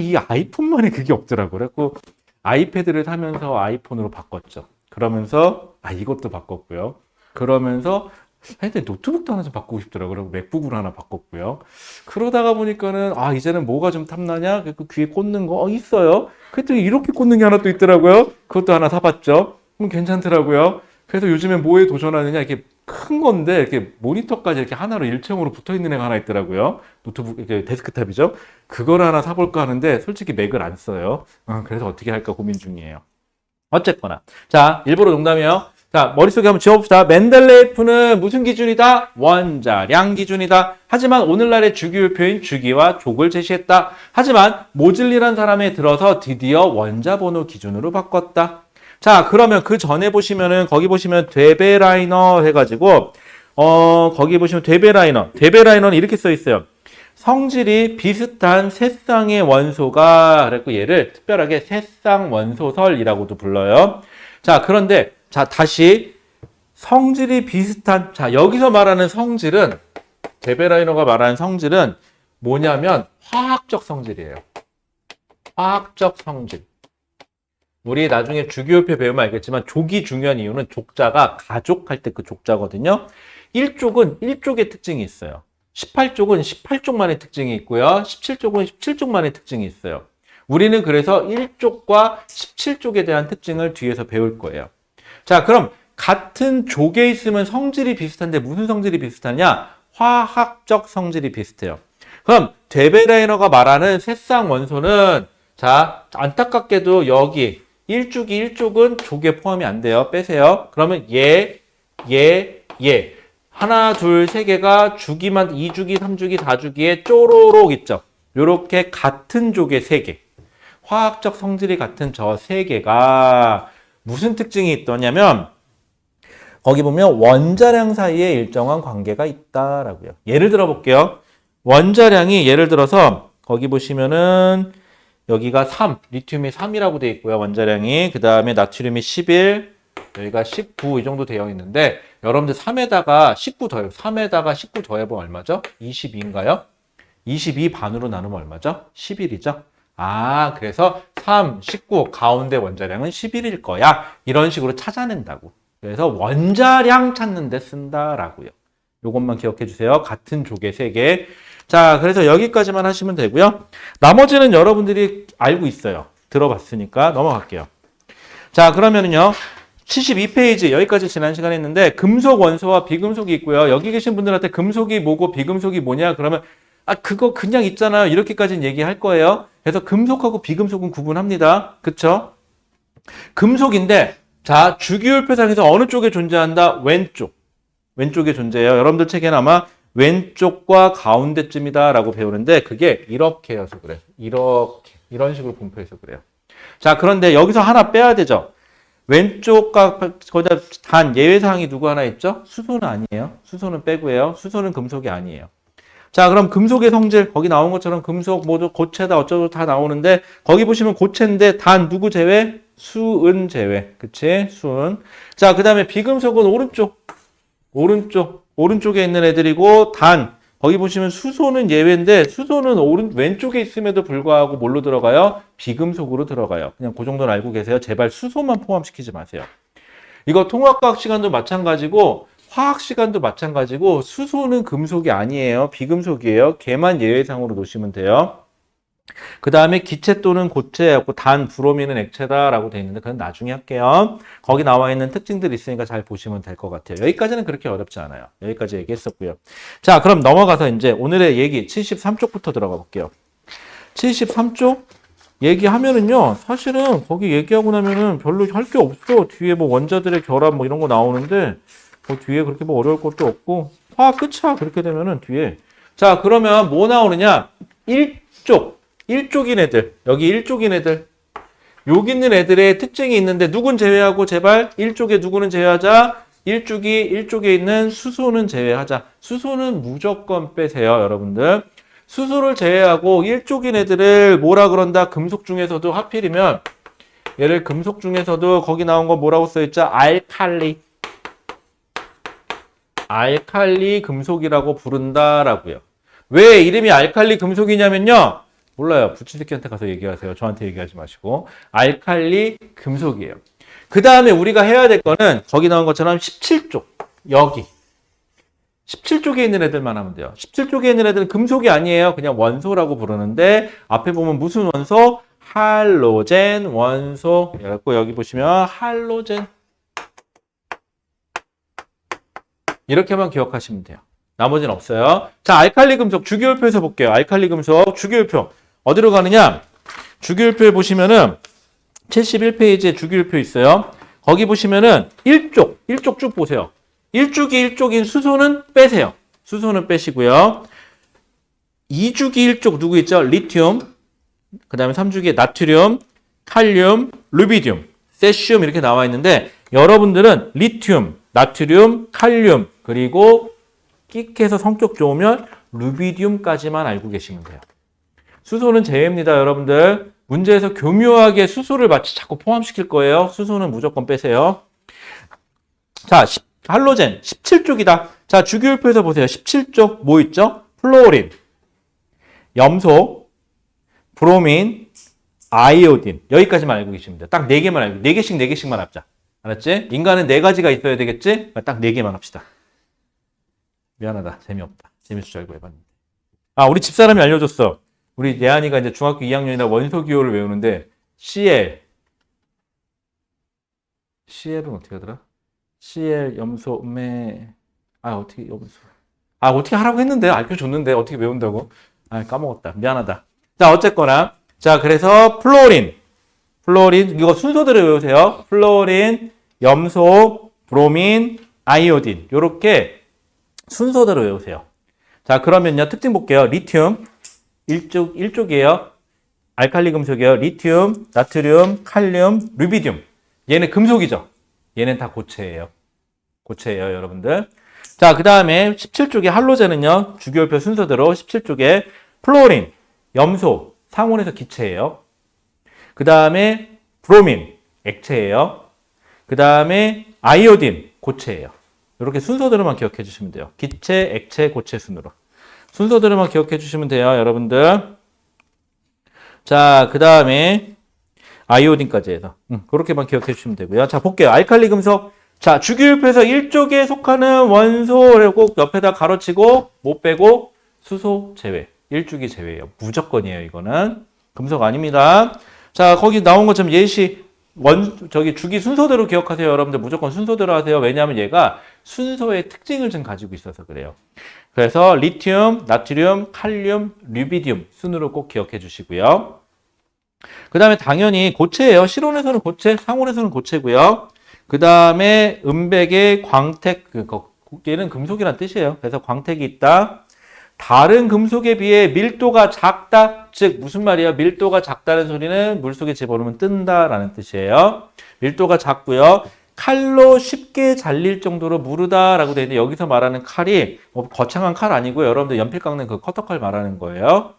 이 아이폰만에 그게 없더라고. 그래갖고 아이패드를 사면서 아이폰으로 바꿨죠. 그러면서 이것도 바꿨고요. 그러면서 하여튼 노트북도 하나 좀 바꾸고 싶더라고요. 그리고 맥북으로 하나 바꿨고요. 그러다가 보니까는 이제는 뭐가 좀 탐나냐? 그 귀에 꽂는 거 있어요. 그랬더니 이렇게 꽂는 게 하나 또 있더라고요. 그것도 하나 사봤죠. 그럼 괜찮더라고요. 그래서 요즘에 뭐에 도전하느냐, 이렇게 큰 건데, 이렇게 모니터까지 이렇게 하나로 일체형으로 붙어 있는 애가 하나 있더라고요. 노트북, 이렇게 데스크탑이죠. 그걸 하나 사볼까 하는데, 솔직히 맥을 안 써요. 그래서 어떻게 할까 고민 중이에요. 어쨌거나. 자, 일부러 농담이에요. 자, 머릿속에 한번 지워봅시다. 멘델레예프는 무슨 기준이다? 원자량 기준이다. 하지만 오늘날의 주기율표인 주기와 족을 제시했다. 하지만 모즐리란 사람에 들어서 드디어 원자 번호 기준으로 바꿨다. 자, 그러면 그 전에 보시면은, 거기 보시면 데베라이너 해가지고, 거기 보시면 데베라이너는 이렇게 써 있어요. 성질이 비슷한 세 쌍의 원소가, 그랬고 얘를 특별하게 세쌍 원소설이라고도 불러요. 자, 그런데 자, 다시 성질이 비슷한 자, 여기서 말하는 성질은 데베라이너가 말하는 성질은 뭐냐면 화학적 성질이에요. 화학적 성질. 우리 나중에 주기율표 배우면 알겠지만 족이 중요한 이유는 족자가 가족할 때 그 족자거든요. 1족은 1족의 특징이 있어요. 18족은 18족만의 특징이 있고요. 17족은 17족만의 특징이 있어요. 우리는 그래서 1족과 17족에 대한 특징을 뒤에서 배울 거예요. 자, 그럼 같은 족에 있으면 성질이 비슷한데 무슨 성질이 비슷하냐? 화학적 성질이 비슷해요. 그럼 데베라이너가 말하는 새쌍 원소는 자, 안타깝게도 여기 1족이 1족은 족에 포함이 안 돼요. 빼세요. 그러면 얘. 하나, 둘, 세 개가 주기만 2주기, 3주기, 4주기에 쪼로록 있죠. 요렇게 같은 족의 세 개. 화학적 성질이 같은 저 세 개가 무슨 특징이 있더냐면 거기 보면 원자량 사이에 일정한 관계가 있다라고요. 예를 들어 볼게요. 원자량이 예를 들어서 거기 보시면은 여기가 3, 리튬이 3이라고 되어 있고요. 원자량이. 그 다음에 나트륨이 11, 여기가 19 이 정도 되어 있는데 여러분들 3에다가 19 더해요. 3에다가 19 더해보면 얼마죠? 22인가요? 22 반으로 나누면 얼마죠? 11이죠? 아, 그래서 3, 19 가운데 원자량은 11일 거야. 이런 식으로 찾아낸다고. 그래서 원자량 찾는 데 쓴다라고요. 요것만 기억해 주세요. 같은 족의 3개. 자, 그래서 여기까지만 하시면 되고요. 나머지는 여러분들이 알고 있어요. 들어봤으니까 넘어갈게요. 자, 그러면은요. 72페이지 여기까지 지난 시간에 했는데 금속 원소와 비금속이 있고요. 여기 계신 분들한테 금속이 뭐고 비금속이 뭐냐 그러면 아 그거 그냥 있잖아요. 이렇게까지는 얘기할 거예요. 그래서 금속하고 비금속은 구분합니다. 그쵸? 금속인데 자 주기율표상에서 어느 쪽에 존재한다? 왼쪽에 존재해요. 여러분들 책에는 아마 왼쪽과 가운데쯤이다 라고 배우는데 그게 이렇게 해서 그래. 이런 식으로 분포해서 그래요. 자 그런데 여기서 하나 빼야 되죠. 왼쪽과 거기다 단 예외사항이 누구 하나 있죠? 수소는 아니에요. 수소는 빼고요. 수소는 금속이 아니에요. 자, 그럼 금속의 성질 거기 나온 것처럼 금속 모두 고체다 어쩌고 다 나오는데 거기 보시면 고체인데 단 누구 제외? 수은 제외. 그치? 수은. 자, 그 다음에 비금속은 오른쪽에 있는 애들이고 단 거기 보시면 수소는 예외인데 수소는 왼쪽에 있음에도 불구하고 뭘로 들어가요? 비금속으로 들어가요. 그냥 그 정도는 알고 계세요. 제발 수소만 포함시키지 마세요. 이거 통합과학 시간도 마찬가지고 화학 시간도 마찬가지고 수소는 금속이 아니에요. 비금속이에요. 걔만 예외상으로 놓으시면 돼요. 그 다음에 기체 또는 고체였고 단 브로민은 액체다라고 되어 있는데 그건 나중에 할게요. 거기 나와 있는 특징들이 있으니까 잘 보시면 될 것 같아요. 여기까지는 그렇게 어렵지 않아요. 여기까지 얘기했었고요. 자, 그럼 넘어가서 이제 오늘의 얘기 73쪽부터 들어가 볼게요. 73쪽 얘기하면은요. 사실은 거기 얘기하고 나면은 별로 할 게 없어. 뒤에 뭐 원자들의 결합 뭐 이런 거 나오는데 뭐 뒤에 그렇게 뭐 어려울 것도 없고 화학 끝이야. 그렇게 되면은 뒤에. 자, 그러면 뭐 나오느냐? 1쪽인 애들, 여기 1쪽인 애들, 여기 있는 애들의 특징이 있는데 누군 제외하고 제발 1쪽에 누구는 제외하자. 1쪽에 있는 수소는 제외하자. 수소는 무조건 빼세요, 여러분들. 수소를 제외하고 1쪽인 애들을 뭐라 그런다? 금속 중에서도 하필이면 얘를 금속 중에서도 거기 나온 거 뭐라고 써있죠? 알칼리 금속이라고 부른다라고요. 왜 이름이 알칼리 금속이냐면요. 몰라요. 부치새끼한테 가서 얘기하세요. 저한테 얘기하지 마시고. 알칼리 금속이에요. 그 다음에 우리가 해야 될 거는 거기 나온 것처럼 17쪽. 여기. 17쪽에 있는 애들만 하면 돼요. 17쪽에 있는 애들은 금속이 아니에요. 그냥 원소라고 부르는데 앞에 보면 무슨 원소? 할로젠 원소. 그래갖고 여기 보시면 할로젠. 이렇게만 기억하시면 돼요. 나머지는 없어요. 자, 알칼리 금속 주기율표에서 볼게요. 알칼리 금속 주기율표. 어디로 가느냐? 주기율표에 보시면은 71페이지에 주기율표 있어요. 거기 보시면은 1쪽 쭉 보세요. 1쪽인 수소는 빼세요. 수소는 빼시고요. 2주기 1쪽 누구 있죠? 리튬. 그 다음에 3주기에 나트륨, 칼륨, 루비듐, 세슘 이렇게 나와 있는데 여러분들은 리튬, 나트륨, 칼륨 그리고 끽해서 성격 좋으면 루비듐까지만 알고 계시면 돼요. 수소는 제외입니다, 여러분들. 문제에서 교묘하게 수소를 마치 자꾸 포함시킬 거예요. 수소는 무조건 빼세요. 자, 할로젠 17쪽이다. 자, 주기율표에서 보세요. 17쪽 뭐 있죠? 플로린, 염소, 브로민, 아이오딘. 여기까지만 알고 계시면 돼요. 딱 4개만 알고, 4개씩만 합자. 알았지? 인간은 4가지가 있어야 되겠지? 딱 4개만 합시다. 미안하다. 재미없다. 재밌을 줄 알고 해봤는데. 아, 우리 집사람이 알려줬어. 우리 예한이가 이제 중학교 2학년이라 원소 기호를 외우는데, CL은 어떻게 하더라? CL, 염소, 어떻게 하라고 했는데, 알려줬는데, 어떻게 외운다고? 까먹었다. 미안하다. 자, 어쨌거나. 자, 그래서 플로린, 이거 순서대로 외우세요. 플로린, 염소, 브로민, 아이오딘. 요렇게 순서대로 외우세요. 자, 그러면요, 특징 볼게요. 리튬, 1쪽이에요. 알칼리 금속이에요. 리튬, 나트륨, 칼륨, 루비듐. 얘는 금속이죠. 얘는 다 고체예요. 여러분들. 자, 그 다음에 17쪽에 할로젠은요, 주기율표 순서대로 17쪽에 플로린, 염소, 상온에서 기체예요. 그 다음에 브로민, 액체예요. 그 다음에 아이오딘, 고체예요. 이렇게 순서대로만 기억해 주시면 돼요. 기체, 액체, 고체 순으로. 순서대로만 기억해 주시면 돼요, 여러분들. 자, 그 다음에 아이오딘까지 해서. 그렇게만 기억해 주시면 되고요. 자, 볼게요. 알칼리 금속. 자, 주기율표에서 1쪽에 속하는 원소를 꼭 옆에다 가로치고 못 빼고 수소 제외. 1쪽이 제외예요. 무조건이에요, 이거는. 금속 아닙니다. 자, 거기 나온 것처럼 예시 주기 순서대로 기억하세요. 여러분들 무조건 순서대로 하세요. 왜냐하면 얘가 순서의 특징을 좀 가지고 있어서 그래요. 그래서 리튬, 나트륨, 칼륨, 루비듐 순으로 꼭 기억해 주시고요. 그 다음에 당연히 고체예요. 실온에서는 고체, 상온에서는 고체고요. 그 다음에 음백의 광택, 얘는 금속이란 뜻이에요. 그래서 광택이 있다. 다른 금속에 비해 밀도가 작다. 즉 무슨 말이에요? 밀도가 작다는 소리는 물속에 집어넣으면 뜬다라는 뜻이에요. 밀도가 작고요. 칼로 쉽게 잘릴 정도로 무르다라고 되어 있는데 여기서 말하는 칼이 뭐 거창한 칼 아니고 여러분들 연필 깎는 그 커터칼 말하는 거예요.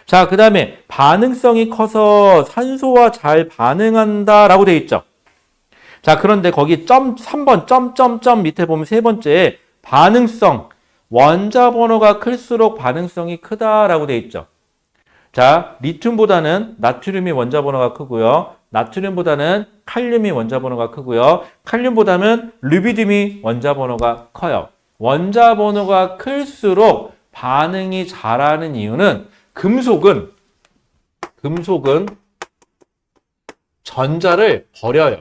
자, 그 다음에 반응성이 커서 산소와 잘 반응한다라고 되어 있죠. 자, 그런데 거기 3번 점점점 밑에 보면 세 번째 반응성. 원자 번호가 클수록 반응성이 크다라고 되어 있죠. 자, 리튬보다는 나트륨이 원자 번호가 크고요. 나트륨보다는 칼륨이 원자 번호가 크고요. 칼륨보다는 루비듐이 원자 번호가 커요. 원자 번호가 클수록 반응이 잘하는 이유는 금속은 전자를 버려요.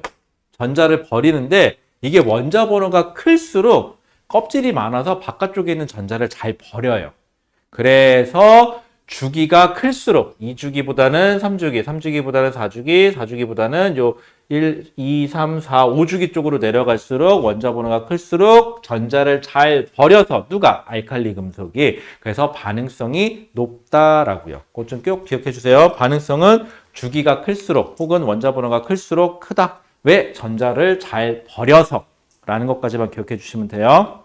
전자를 버리는데 이게 원자 번호가 클수록 껍질이 많아서 바깥쪽에 있는 전자를 잘 버려요. 그래서 주기가 클수록 2주기보다는 3주기, 3주기보다는 4주기, 4주기보다는 요 1, 2, 3, 4, 5주기 쪽으로 내려갈수록 원자 번호가 클수록 전자를 잘 버려서 누가? 알칼리 금속이. 그래서 반응성이 높다라고요. 그것 좀 꼭 기억해 주세요. 반응성은 주기가 클수록 혹은 원자 번호가 클수록 크다. 왜? 전자를 잘 버려서 라는 것까지만 기억해 주시면 돼요.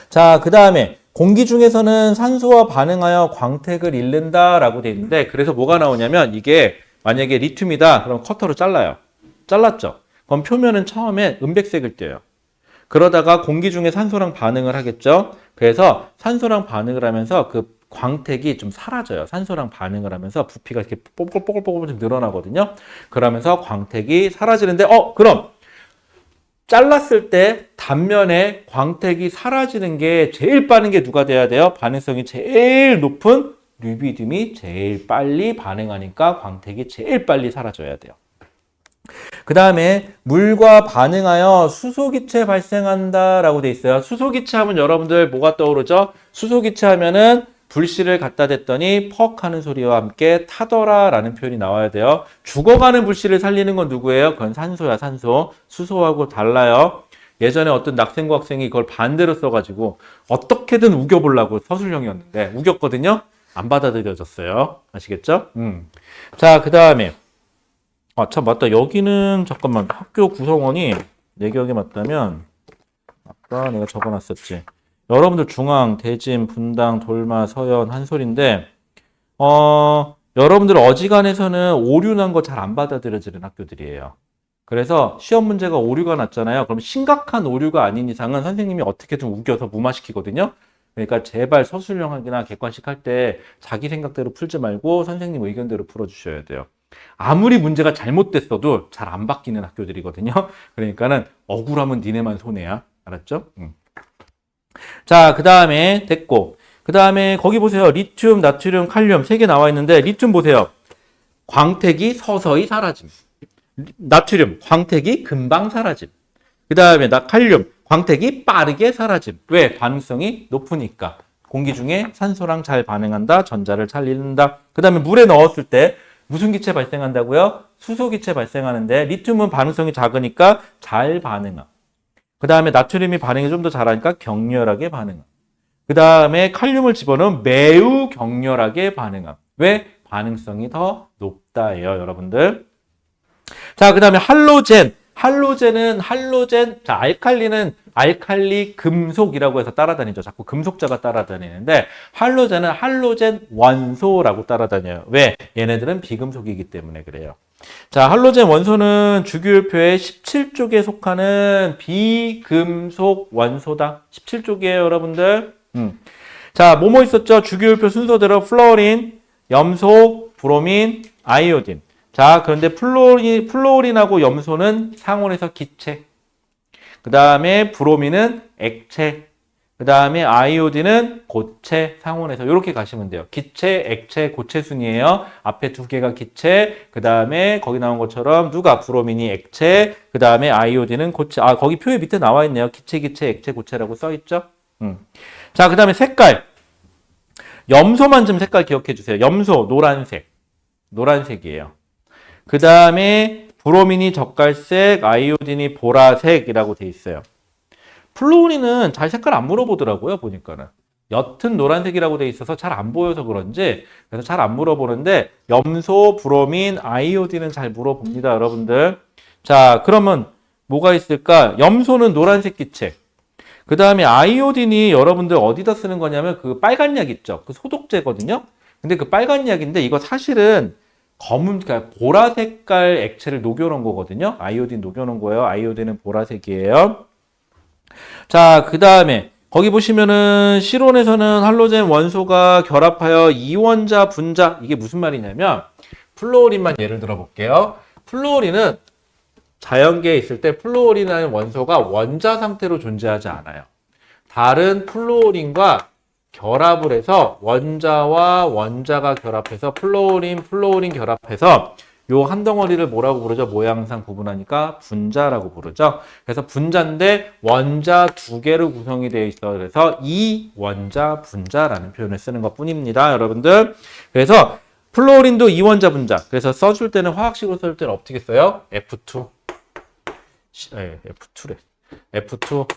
자, 그 다음에 공기 중에서는 산소와 반응하여 광택을 잃는다라고 되어 있는데 그래서 뭐가 나오냐면 이게 만약에 리튬이다 그럼 커터로 잘라요. 잘랐죠? 그럼 표면은 처음에 은백색을 띄어요. 그러다가 공기 중에 산소랑 반응을 하겠죠? 그래서 산소랑 반응을 하면서 그 광택이 좀 사라져요. 산소랑 반응을 하면서 부피가 이렇게 뽀글뽀글뽀글 좀 늘어나거든요. 그러면서 광택이 사라지는데 그럼 잘랐을 때 단면에 광택이 사라지는 게 제일 빠른 게 누가 돼야 돼요? 반응성이 제일 높은 루비듐이 제일 빨리 반응하니까 광택이 제일 빨리 사라져야 돼요. 그 다음에 물과 반응하여 수소기체 발생한다라고 돼 있어요. 수소기체 하면 여러분들 뭐가 떠오르죠? 수소기체 하면은 불씨를 갖다 댔더니 퍽 하는 소리와 함께 타더라 라는 표현이 나와야 돼요. 죽어가는 불씨를 살리는 건 누구예요? 그건 산소야, 산소. 수소하고 달라요. 예전에 어떤 낙생고 학생이 그걸 반대로 써가지고 어떻게든 우겨보려고 서술형이었는데 우겼거든요. 안 받아들여졌어요. 아시겠죠? 자, 그 다음에 참 맞다. 여기는 잠깐만 학교 구성원이 내 기억에 맞다면 아까 내가 적어놨었지. 여러분들 중앙, 대진, 분당, 돌마, 서현, 한솔인데 여러분들 어지간해서는 오류 난 거 잘 안 받아들여지는 학교들이에요. 그래서 시험 문제가 오류가 났잖아요. 그럼 심각한 오류가 아닌 이상은 선생님이 어떻게든 우겨서 무마시키거든요. 그러니까 제발 서술형이나 객관식 할 때 자기 생각대로 풀지 말고 선생님 의견대로 풀어주셔야 돼요. 아무리 문제가 잘못됐어도 잘 안 바뀌는 학교들이거든요. 그러니까는 억울하면 니네만 손해야. 알았죠? 자, 그 다음에 됐고. 그 다음에 거기 보세요. 리튬, 나트륨, 칼륨 3개 나와 있는데 리튬 보세요. 광택이 서서히 사라짐. 나트륨, 광택이 금방 사라짐. 그 다음에 칼륨, 광택이 빠르게 사라짐. 왜? 반응성이 높으니까. 공기 중에 산소랑 잘 반응한다. 전자를 잘 잃는다. 그 다음에 물에 넣었을 때 무슨 기체 발생한다고요? 수소 기체 발생하는데 리튬은 반응성이 작으니까 잘 반응함. 그 다음에 나트륨이 반응이 좀 더 잘하니까 격렬하게 반응함. 그 다음에 칼륨을 집어넣으면 매우 격렬하게 반응함. 왜? 반응성이 더 높다예요, 여러분들. 자, 그 다음에 할로젠. 자, 알칼리는 알칼리 금속이라고 해서 따라다니죠. 자꾸 금속자가 따라다니는데, 할로젠은 할로젠 원소라고 따라다녀요. 왜? 얘네들은 비금속이기 때문에 그래요. 자, 할로젠 원소는 주기율표의 17쪽에 속하는 비금속 원소다. 17쪽이에요, 여러분들. 자, 뭐뭐 있었죠? 주기율표 순서대로 플로린, 염소, 브로민, 아이오딘. 자, 그런데 플로린하고 염소는 상온에서 기체. 그 다음에 브로민은 액체. 그 다음에 아이오딘은 고체, 상온에서. 이렇게 가시면 돼요. 기체, 액체, 고체 순이에요. 앞에 두 개가 기체. 그 다음에 거기 나온 것처럼 누가 브로민이 액체. 그 다음에 아이오딘은 고체. 아, 거기 표에 밑에 나와 있네요. 기체, 액체, 고체라고 써 있죠. 자, 그 다음에 색깔. 염소만 좀 색깔 기억해 주세요. 염소, 노란색. 노란색이에요. 그 다음에 브로민이 젓갈색, 아이오딘이 보라색이라고 돼 있어요. 플로린은 잘 색깔 안 물어보더라고요, 보니까는. 옅은 노란색이라고 돼 있어서 잘 안 보여서 그런지, 그래서 잘 안 물어보는데, 염소, 브로민, 아이오딘은 잘 물어봅니다, 여러분들. 자, 그러면 뭐가 있을까? 염소는 노란색 기체. 그 다음에 아이오딘이 여러분들 어디다 쓰는 거냐면 그 빨간 약 있죠. 그 소독제거든요. 근데 그 빨간 약인데 이거 사실은 그러니까 보라 색깔 액체를 녹여놓은 거거든요. 아이오딘 녹여놓은 거예요. 아이오딘은 보라색이에요. 자, 그 다음에 거기 보시면은 실온에서는 할로젠 원소가 결합하여 이원자 분자. 이게 무슨 말이냐면 플루오린만 예를 들어 볼게요. 플루오린은 자연계에 있을 때 플루오린이라는 원소가 원자 상태로 존재하지 않아요. 다른 플루오린과 결합을 해서 원자와 원자가 결합해서 플루오린 결합해서 요 한 덩어리를 뭐라고 부르죠? 모양상 구분하니까 분자라고 부르죠. 그래서 분자인데 원자 두 개로 구성이 되어 있어. 그래서 이원자 분자라는 표현을 쓰는 것 뿐입니다, 여러분들. 그래서 플루오린도 이원자 분자. 그래서 써줄 때는 화학식으로 써줄 때는 어떻게 써요? F2. F2래. F2,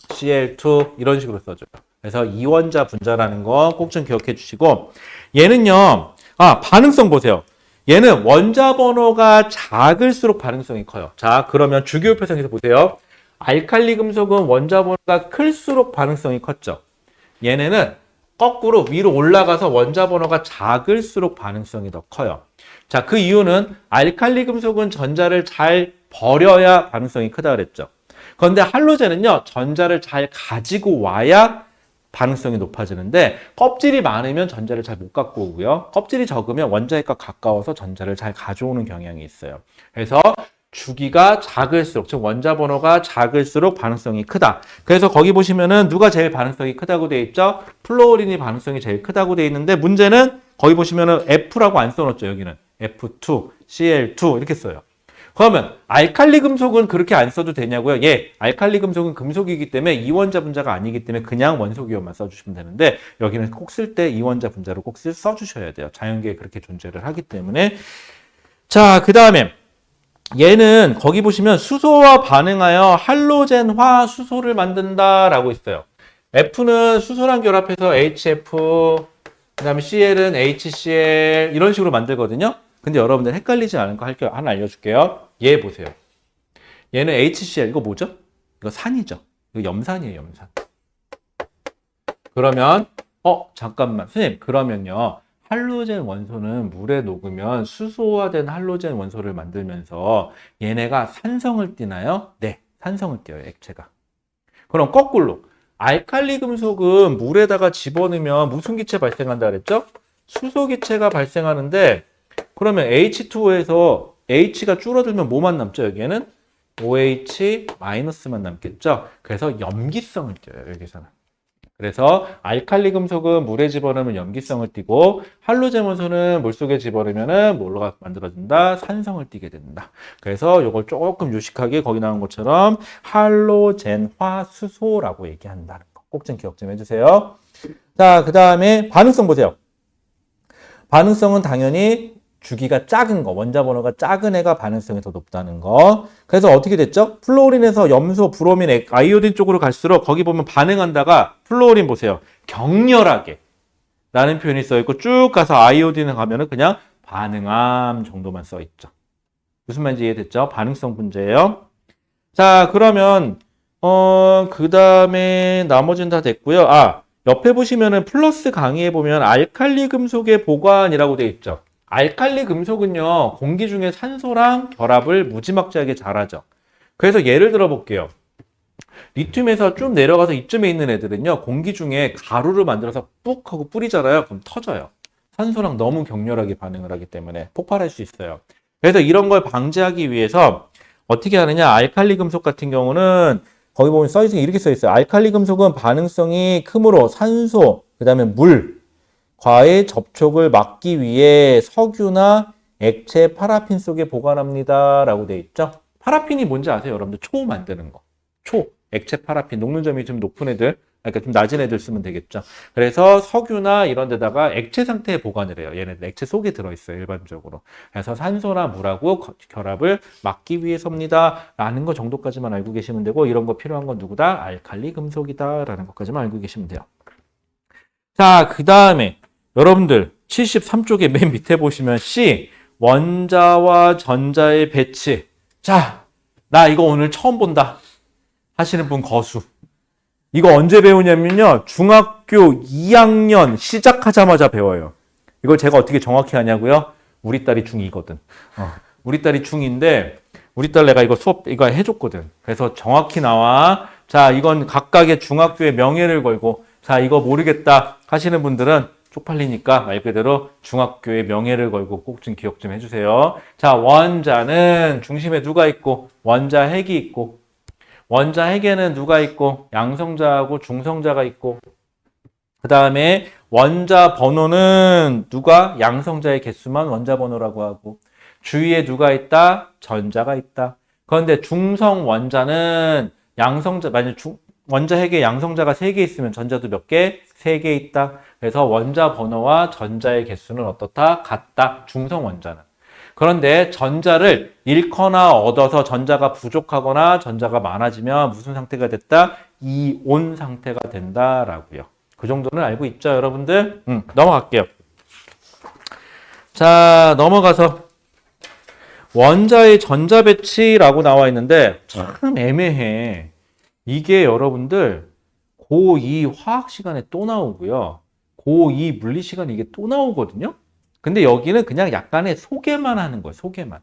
Cl2 이런 식으로 써줘요. 그래서 이원자 분자라는 거 꼭 좀 기억해 주시고 얘는요. 반응성 보세요. 얘는 원자 번호가 작을수록 반응성이 커요. 자, 그러면 주기율표상에서 보세요. 알칼리 금속은 원자 번호가 클수록 반응성이 컸죠. 얘네는 거꾸로 위로 올라가서 원자 번호가 작을수록 반응성이 더 커요. 자, 그 이유는 알칼리 금속은 전자를 잘 버려야 반응성이 크다 그랬죠. 그런데 할로젠은요, 전자를 잘 가지고 와야 반응성이 높아지는데 껍질이 많으면 전자를 잘 못 갖고 오고요. 껍질이 적으면 원자핵과 가까워서 전자를 잘 가져오는 경향이 있어요. 그래서 주기가 작을수록, 즉 원자 번호가 작을수록 반응성이 크다. 그래서 거기 보시면은 누가 제일 반응성이 크다고 돼 있죠? 플루오린이 반응성이 제일 크다고 돼 있는데 문제는 거기 보시면은 F라고 안 써놓죠. 여기는 F2, Cl2 이렇게 써요. 그러면 알칼리 금속은 그렇게 안 써도 되냐고요? 예, 알칼리 금속은 금속이기 때문에 이원자 분자가 아니기 때문에 그냥 원소기호만 써주시면 되는데 여기는 꼭 쓸 때 이원자 분자로 꼭 써주셔야 돼요. 자연계에 그렇게 존재를 하기 때문에. 자, 그 다음에 얘는 거기 보시면 수소와 반응하여 할로젠화 수소를 만든다라고 있어요. F는 수소랑 결합해서 HF, 그 다음에 Cl은 HCl 이런 식으로 만들거든요. 근데 여러분들 헷갈리지 않은 거 하나 알려줄게요. 얘 보세요. 얘는 HCl, 이거 뭐죠? 이거 산이죠. 이거 염산이에요, 염산. 그러면, 잠깐만. 선생님, 그러면요. 할로젠 원소는 물에 녹으면 수소화된 할로젠 원소를 만들면서 얘네가 산성을 띠나요? 네, 산성을 띠어요, 액체가. 그럼 거꾸로 알칼리 금속은 물에다가 집어넣으면 무슨 기체 발생한다 그랬죠? 수소 기체가 발생하는데 그러면 H2O에서 H가 줄어들면 뭐만 남죠? 여기에는 OH-만 남겠죠? 그래서 염기성을 띠어요, 여기서는. 그래서 알칼리 금속은 물에 집어넣으면 염기성을 띠고 할로젠 원소는 물속에 집어넣으면 뭘로 만들어진다? 산성을 띠게 된다. 그래서 이걸 조금 유식하게 거기 나온 것처럼 할로젠화 수소라고 얘기한다는 거. 꼭 좀 기억 좀 해주세요. 자, 그 다음에 반응성 보세요. 반응성은 당연히 주기가 작은 거, 원자 번호가 작은 애가 반응성이 더 높다는 거. 그래서 어떻게 됐죠? 플로린에서 염소, 브로민, 아이오딘 쪽으로 갈수록 거기 보면 반응한다가 플로린 보세요. 격렬하게 라는 표현이 써있고 쭉 가서 아이오딘을 가면은 그냥 반응함 정도만 써있죠. 무슨 말인지 이해됐죠? 반응성 문제예요. 자, 그러면 그 다음에 나머지는 다 됐고요. 아, 옆에 보시면은 플러스 강의에 보면 알칼리 금속의 보관이라고 되어 있죠. 알칼리 금속은요, 공기 중에 산소랑 결합을 무지막지하게 잘하죠. 그래서 예를 들어 볼게요. 리튬에서 쭉 내려가서 이쯤에 있는 애들은요, 공기 중에 가루를 만들어서 뿍 하고 뿌리잖아요. 그럼 터져요. 산소랑 너무 격렬하게 반응을 하기 때문에 폭발할 수 있어요. 그래서 이런 걸 방지하기 위해서 어떻게 하느냐, 알칼리 금속 같은 경우는 거기 보면 이렇게 써 있어요. 알칼리 금속은 반응성이 크므로 산소, 그 다음에 물, 과의 접촉을 막기 위해 석유나 액체 파라핀 속에 보관합니다. 라고 되어 있죠. 파라핀이 뭔지 아세요? 여러분들 초 만드는 거. 초, 액체 파라핀, 녹는 점이 좀 높은 애들, 그러니까 좀 낮은 애들 쓰면 되겠죠. 그래서 석유나 이런 데다가 액체 상태에 보관을 해요. 얘네들 액체 속에 들어있어요. 일반적으로. 그래서 산소나 물하고 결합을 막기 위해서입니다. 라는 거 정도까지만 알고 계시면 되고 이런 거 필요한 건 누구다? 알칼리 금속이다. 라는 것까지만 알고 계시면 돼요. 자, 그 다음에 여러분들 73쪽에 맨 밑에 보시면 C 원자와 전자의 배치. 자, 나 이거 오늘 처음 본다 하시는 분 거수. 이거 언제 배우냐면요, 중학교 2학년 시작하자마자 배워요. 이걸 제가 어떻게 정확히 하냐고요? 우리 딸이 중2거든. 우리 딸이 중2인데 우리 딸 내가 이거 수업 이거 해줬거든. 그래서 정확히 나와. 자, 이건 각각의 중학교의 명예를 걸고, 자, 이거 모르겠다 하시는 분들은 쪽팔리니까 말 그대로 중학교의 명예를 걸고 꼭 좀 기억 좀 해주세요. 자, 원자는 중심에 누가 있고 원자 핵이 있고, 원자 핵에는 누가 있고 양성자하고 중성자가 있고, 그 다음에 원자 번호는 누가 양성자의 개수만 원자 번호라고 하고, 주위에 누가 있다? 전자가 있다. 그런데 중성 원자는 양성자, 만약 원자 핵에 양성자가 3개 있으면 전자도 몇 개? 3개 있다. 그래서 원자 번호와 전자의 개수는 어떻다? 같다. 중성 원자는. 그런데 전자를 잃거나 얻어서 전자가 부족하거나 전자가 많아지면 무슨 상태가 됐다? 이온 상태가 된다라고요. 그 정도는 알고 있죠, 여러분들? 넘어갈게요. 자, 넘어가서 원자의 전자 배치라고 나와 있는데 참 애매해. 이게 여러분들 고2 화학 시간에 또 나오고요. 고2 물리 시간에 이게 또 나오거든요. 근데 여기는 그냥 약간의 소개만 하는 거예요. 소개만.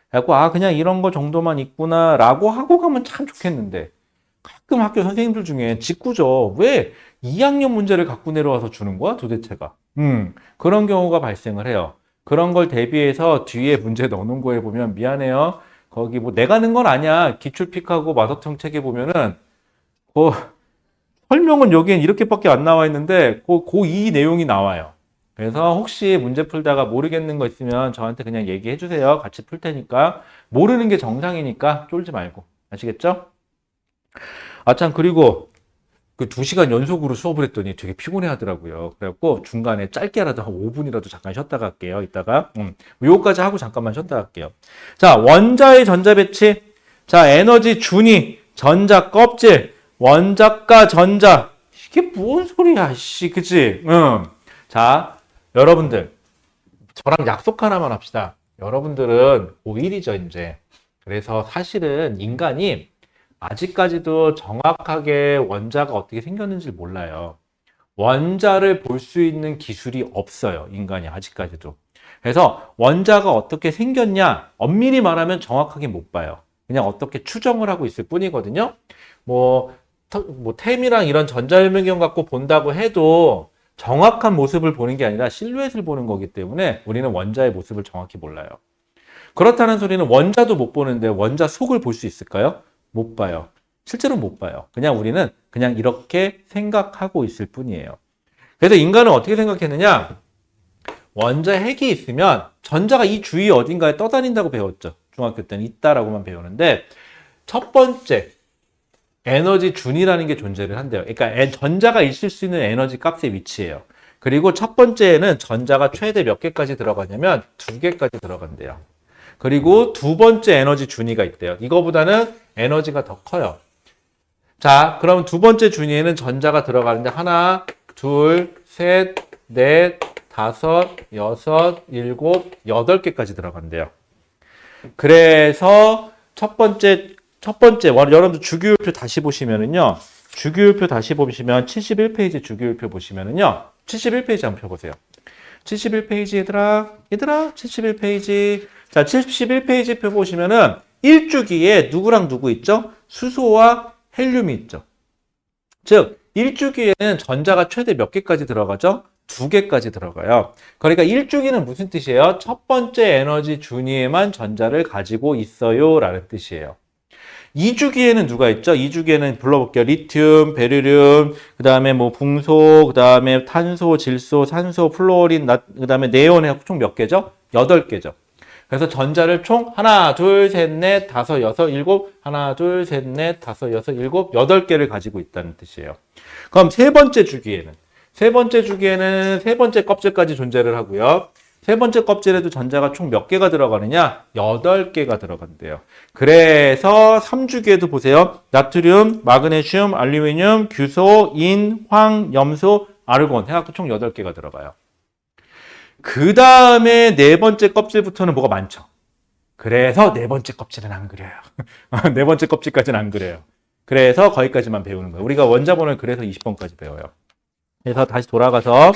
그래갖고 아 그냥 이런 거 정도만 있구나 라고 하고 가면 참 좋겠는데, 가끔 학교 선생님들 중에 직구죠. 왜 2학년 문제를 갖고 내려와서 주는 거야 도대체가. 그런 경우가 발생을 해요. 그런 걸 대비해서 뒤에 문제 넣어놓은 거에 보면 미안해요. 거기 뭐 내가 는 건 아니야. 기출픽하고 마더청 책에 보면은 설명은 여기엔 이렇게밖에 안 나와 있는데 고2 내용이 나와요. 그래서 혹시 문제 풀다가 모르겠는 거 있으면 저한테 그냥 얘기해 주세요. 같이 풀 테니까. 모르는 게 정상이니까 쫄지 말고. 아시겠죠? 아, 참, 그리고 그 2시간 연속으로 수업을 했더니 되게 피곤해 하더라고요. 그래갖고 중간에 짧게라도 한 5분이라도 잠깐 쉬었다 갈게요. 이따가. 요거까지 하고 잠깐만 쉬었다 갈게요. 자, 원자의 전자 배치. 자, 에너지 준위, 전자 껍질, 원자과 전자. 이게 뭔 소리야, 씨. 그치? 자, 여러분들. 저랑 약속 하나만 합시다. 여러분들은 고1이죠, 이제. 그래서 사실은 인간이 아직까지도 정확하게 원자가 어떻게 생겼는지 몰라요. 원자를 볼 수 있는 기술이 없어요. 인간이 아직까지도. 그래서 원자가 어떻게 생겼냐? 엄밀히 말하면 정확하게 못 봐요. 그냥 어떻게 추정을 하고 있을 뿐이거든요. 뭐 템이랑 이런 전자현미경 갖고 본다고 해도 정확한 모습을 보는 게 아니라 실루엣을 보는 거기 때문에 우리는 원자의 모습을 정확히 몰라요. 그렇다는 소리는 원자도 못 보는데 원자 속을 볼 수 있을까요? 못 봐요. 실제로 못 봐요. 그냥 우리는 그냥 이렇게 생각하고 있을 뿐이에요. 그래서 인간은 어떻게 생각했느냐? 원자 핵이 있으면 전자가 이 주위 어딘가에 떠다닌다고 배웠죠. 중학교 때는 있다라고만 배우는데 첫 번째 에너지 준이라는 게 존재를 한대요. 그러니까 전자가 있을 수 있는 에너지 값의 위치예요. 그리고 첫 번째에는 전자가 최대 몇 개까지 들어가냐면 2개까지 들어간대요. 그리고 두 번째 에너지 준위가 있대요. 이거보다는 에너지가 더 커요. 자, 그럼 두 번째 준위에는 전자가 들어가는데 하나, 둘, 셋, 넷, 다섯, 여섯, 일곱, 8개까지 들어간대요. 그래서 첫 번째, 여러분들 주기율표 다시 보시면은요. 주기율표 다시 보시면 71페이지 주기율표 보시면은요. 71페이지 한번 펴보세요. 71페이지 얘들아, 71페이지. 자, 71페이지 표 보시면은 1주기에 누구랑 누구 있죠? 수소와 헬륨이 있죠. 즉, 1주기에는 전자가 최대 몇 개까지 들어가죠? 2개까지 들어가요. 그러니까 1주기는 무슨 뜻이에요? 첫 번째 에너지 준위에만 전자를 가지고 있어요 라는 뜻이에요. 2주기에는 누가 있죠? 2주기에는 불러볼게요. 리튬, 베릴륨, 그 다음에 뭐 붕소, 그 다음에 탄소, 질소, 산소, 플루오린, 그 다음에 네온 해서 총 몇 개죠? 8개죠. 그래서 전자를 총 하나, 둘, 셋, 넷, 다섯, 여섯, 일곱, 하나, 둘, 셋, 넷, 다섯, 여섯, 일곱, 8개를 가지고 있다는 뜻이에요. 그럼 세 번째 주기에는 세 번째 껍질까지 존재를 하고요. 세 번째 껍질에도 전자가 총 몇 개가 들어가느냐? 8개가 들어간대요. 그래서 3주기에도 보세요. 나트륨, 마그네슘, 알루미늄, 규소, 인, 황, 염소, 아르곤 해갖고 총 8개가 들어가요. 그 다음에 네 번째 껍질부터는 뭐가 많죠. 그래서 네 번째 껍질은 안 그려요. 네 번째 껍질까지는 안 그려요. 그래서 거기까지만 배우는 거예요. 우리가 원자번호를 그래서 20번까지 배워요. 그래서 다시 돌아가서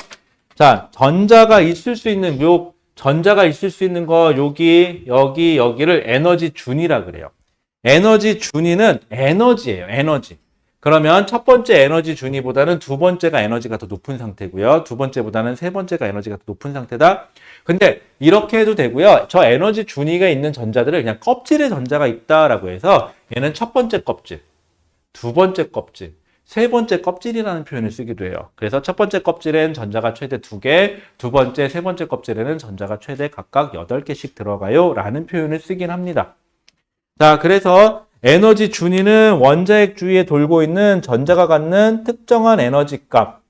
자, 전자가 있을 수 있는 거 여기를 에너지 준이라 그래요. 에너지 준위는 에너지예요. 에너지. 그러면 첫 번째 에너지 준위보다는 두 번째가 에너지가 더 높은 상태고요. 두 번째보다는 세 번째가 에너지가 더 높은 상태다. 근데 이렇게 해도 되고요. 저 에너지 준위가 있는 전자들을 그냥 껍질에 전자가 있다라고 해서 얘는 첫 번째 껍질, 두 번째 껍질, 세 번째 껍질이라는 표현을 쓰기도 해요. 그래서 첫 번째 껍질엔 전자가 최대 2개, 두 번째, 세 번째 껍질에는 전자가 최대 각각 8개씩 들어가요 라는 표현을 쓰긴 합니다. 자, 그래서 에너지 준위는 원자핵 주위에 돌고 있는 전자가 갖는 특정한 에너지 값.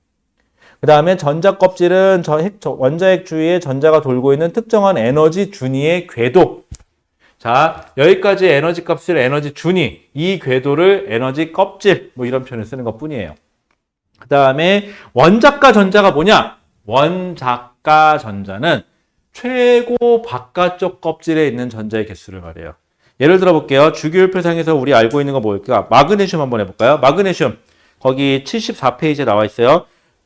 그 다음에 전자 껍질은 원자핵 주위에 전자가 돌고 있는 특정한 에너지 준위의 궤도. 자, 여기까지 에너지 값을 에너지 준위, 이 궤도를 에너지 껍질, 뭐 이런 표현을 쓰는 것 뿐이에요. 그 다음에 원자가 전자가 뭐냐? 원자가 전자는 최고 바깥쪽 껍질에 있는 전자의 개수를 말해요. 예를 들어 볼게요. 주기율표상에서 우리 알고 있는 거 뭘까? 마그네슘 한번 해볼까요? 마그네슘. 거기 74페이지에 나와 있어요.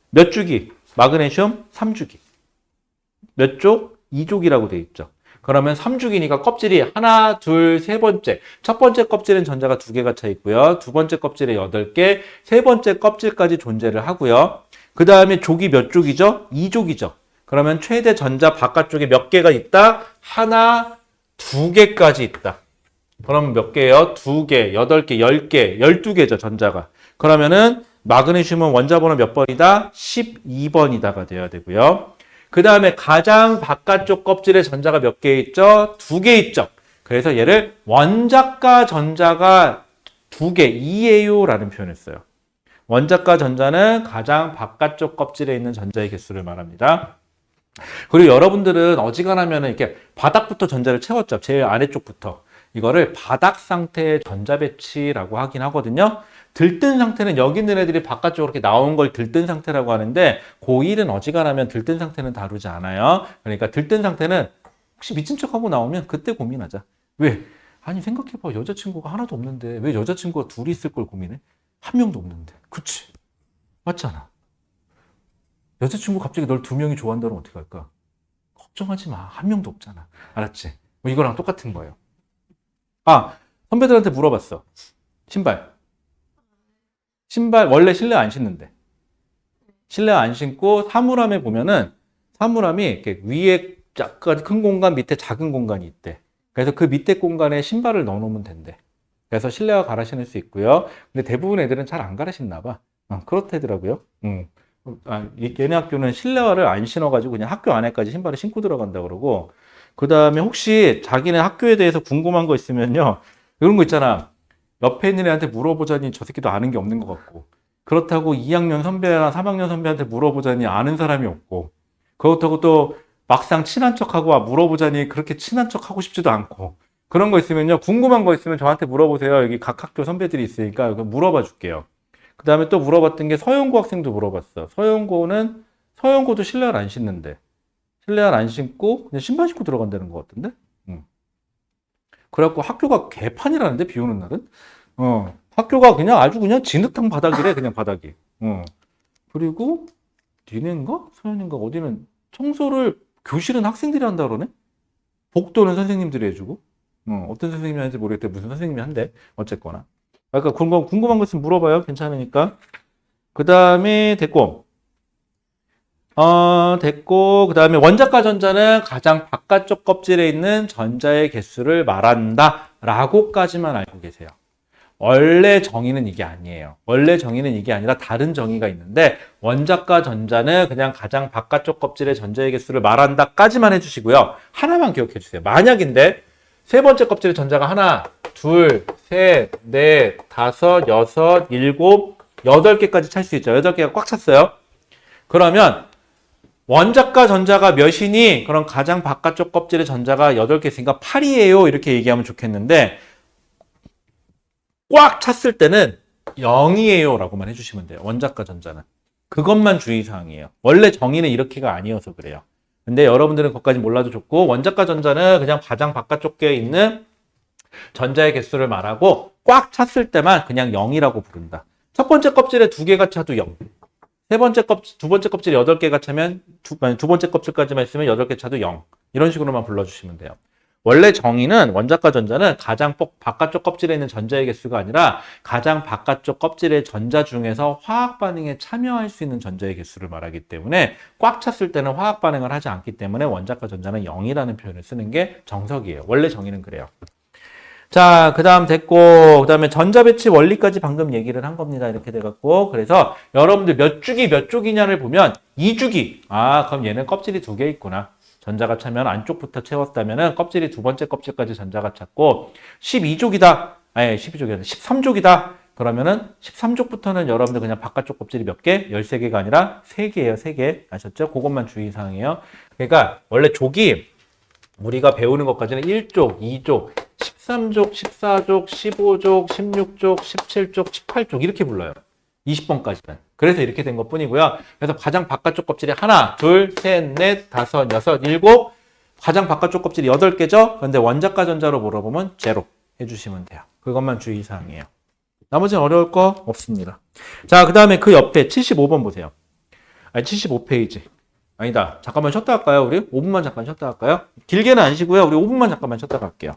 몇 주기? 마그네슘 3주기. 몇 쪽? 2족이라고 돼 있죠. 그러면 3주기니까 껍질이 하나, 둘, 세 번째. 첫 번째 껍질은 전자가 2개가 차 있고요. 두 번째 껍질에 8개, 세 번째 껍질까지 존재를 하고요. 그 다음에 족이 몇 족이죠? 2족이죠. 그러면 최대 전자 바깥쪽에 몇 개가 있다? 하나, 2개까지 있다. 그러면 몇 개예요? 2개, 8개, 10개, 12개죠, 전자가. 그러면은 마그네슘은 원자번호 몇 번이다? 12번이다가 돼야 되고요. 그 다음에 가장 바깥쪽 껍질에 전자가 몇 개 있죠? 2개 있죠. 그래서 얘를 원자가 전자가 2개, 2예요 라는 표현을 써요. 원자가 전자는 가장 바깥쪽 껍질에 있는 전자의 개수를 말합니다. 그리고 여러분들은 어지간하면 이렇게 바닥부터 전자를 채웠죠. 제일 아래쪽부터. 이거를 바닥 상태의 전자 배치라고 하긴 하거든요. 들뜬 상태는 여기 있는 애들이 바깥쪽으로 이렇게 나온 걸 들뜬 상태라고 하는데 고1은 어지간하면 들뜬 상태는 다루지 않아요. 그러니까 들뜬 상태는 혹시 미친 척하고 나오면 그때 고민하자. 왜? 아니 생각해봐. 여자친구가 하나도 없는데 왜 여자친구가 둘이 있을 걸 고민해? 한 명도 없는데. 그치? 맞잖아. 여자친구 갑자기 널 2명이 좋아한다면 어떻게 할까? 걱정하지 마. 한 명도 없잖아. 알았지? 뭐 이거랑 똑같은 거예요. 아, 선배들한테 물어봤어. 신발. 신발 원래 실내 안 신는데. 실내 안 신고 사물함에 보면은 사물함이 이렇게 위에 약간 큰 공간, 밑에 작은 공간이 있대. 그래서 그 밑에 공간에 신발을 넣어놓으면 된대. 그래서 실내화 갈아 신을 수 있고요. 근데 대부분 애들은 잘 안 갈아 신나 봐. 그렇다더라고요. 얘네 학교는 실내화를 안 신어가지고 그냥 학교 안에까지 신발을 신고 들어간다 그러고, 그 다음에 혹시 자기네 학교에 대해서 궁금한 거 있으면요, 이런 거 있잖아. 옆에 있는 애한테 물어보자니 저 새끼도 아는 게 없는 것 같고, 그렇다고 2학년 선배나 3학년 선배한테 물어보자니 아는 사람이 없고, 그렇다고 또 막상 친한 척하고 물어보자니 그렇게 친한 척 하고 싶지도 않고, 그런 거 있으면요, 궁금한 거 있으면 저한테 물어보세요. 여기 각 학교 선배들이 있으니까 물어봐 줄게요. 그 다음에 또 물어봤던 게 서영고 학생도 물어봤어. 서영고도 실내화를 안 신는데. 실내화를 안 신고 그냥 신발 신고 들어간다는 것 같은데? 그래갖고 학교가 개판이라는데, 비 오는 날은? 학교가 그냥 아주 그냥 진흙탕 바닥이래, 그냥 바닥이. 그리고 니네인가? 서현인가? 어디는 청소를 교실은 학생들이 한다 그러네? 복도는 선생님들이 해주고. 어떤 선생님이 하는지 모르겠대. 무슨 선생님이 한대. 어쨌거나. 아까 궁금한 거 있으면 물어봐요. 괜찮으니까. 그 다음에 됐고. 그 다음에 원자과 전자는 가장 바깥쪽 껍질에 있는 전자의 개수를 말한다. 라고까지만 알고 계세요. 원래 정의는 이게 아니에요. 원래 정의는 이게 아니라 다른 정의가 있는데, 원자과 전자는 그냥 가장 바깥쪽 껍질의 전자의 개수를 말한다까지만 해주시고요. 하나만 기억해 주세요. 만약인데, 세 번째 껍질의 전자가 하나, 둘, 셋, 넷, 다섯, 여섯, 일곱, 8개까지 찰 수 있죠. 8개가 꽉 찼어요. 그러면 원자과 전자가 몇이니? 그럼 가장 바깥쪽 껍질의 전자가 8개 있으니까 8이에요. 이렇게 얘기하면 좋겠는데, 꽉 찼을 때는 0이에요. 라고만 해주시면 돼요. 원자과 전자는. 그것만 주의사항이에요. 원래 정의는 이렇게가 아니어서 그래요. 근데 여러분들은 그것까지 몰라도 좋고, 원자과 전자는 그냥 가장 바깥쪽에 있는 전자의 개수를 말하고, 꽉 찼을 때만 그냥 0이라고 부른다. 첫 번째 껍질에 2개가 차도 0. 두 번째 껍질에 8개가 차면, 두 번째 껍질까지만 있으면 8개 차도 0. 이런 식으로만 불러주시면 돼요. 원래 정의는, 원자과 전자는 가장 바깥쪽 껍질에 있는 전자의 개수가 아니라 가장 바깥쪽 껍질의 전자 중에서 화학 반응에 참여할 수 있는 전자의 개수를 말하기 때문에, 꽉 찼을 때는 화학 반응을 하지 않기 때문에 원자과 전자는 0이라는 표현을 쓰는 게 정석이에요. 원래 정의는 그래요. 자, 그 다음 됐고, 그 다음에 전자 배치 원리까지 방금 얘기를 한 겁니다. 이렇게 돼갖고. 그래서 여러분들 몇 주기 몇 쪽이냐를 보면 2주기. 그럼 얘는 껍질이 2개 있구나. 전자가 차면 안쪽부터 채웠다면은 껍질이 두 번째 껍질까지 전자가 찼고, 12족이다. 12족이 아니라 13족이다. 그러면은 13족부터는 여러분들 그냥 바깥쪽 kop질이 몇 개? 13개가 아니라 3개예요. 3개. 아셨죠? 그것만 주의사항이에요. 그러니까 원래 족이 우리가 배우는 것까지는 1족, 2족, 13족, 14족, 15족, 16족, 17족, 18족 이렇게 불러요. 20번까지는. 그래서 이렇게 된 것뿐이고요. 그래서 가장 바깥쪽 껍질이 하나, 둘, 셋, 넷, 다섯, 여섯, 일곱. 가장 바깥쪽 껍질이 8개죠. 그런데 원자과 전자로 물어보면 제로 해주시면 돼요. 그것만 주의사항이에요. 나머지는 어려울 거 없습니다. 자, 그 다음에 그 옆에 75번 보세요. 75페이지. 아니다. 잠깐만 쉬었다 할까요? 우리 5분만 잠깐 쉬었다 할까요? 길게는 안 쉬고요. 우리 5분만 잠깐만 쉬었다 갈게요.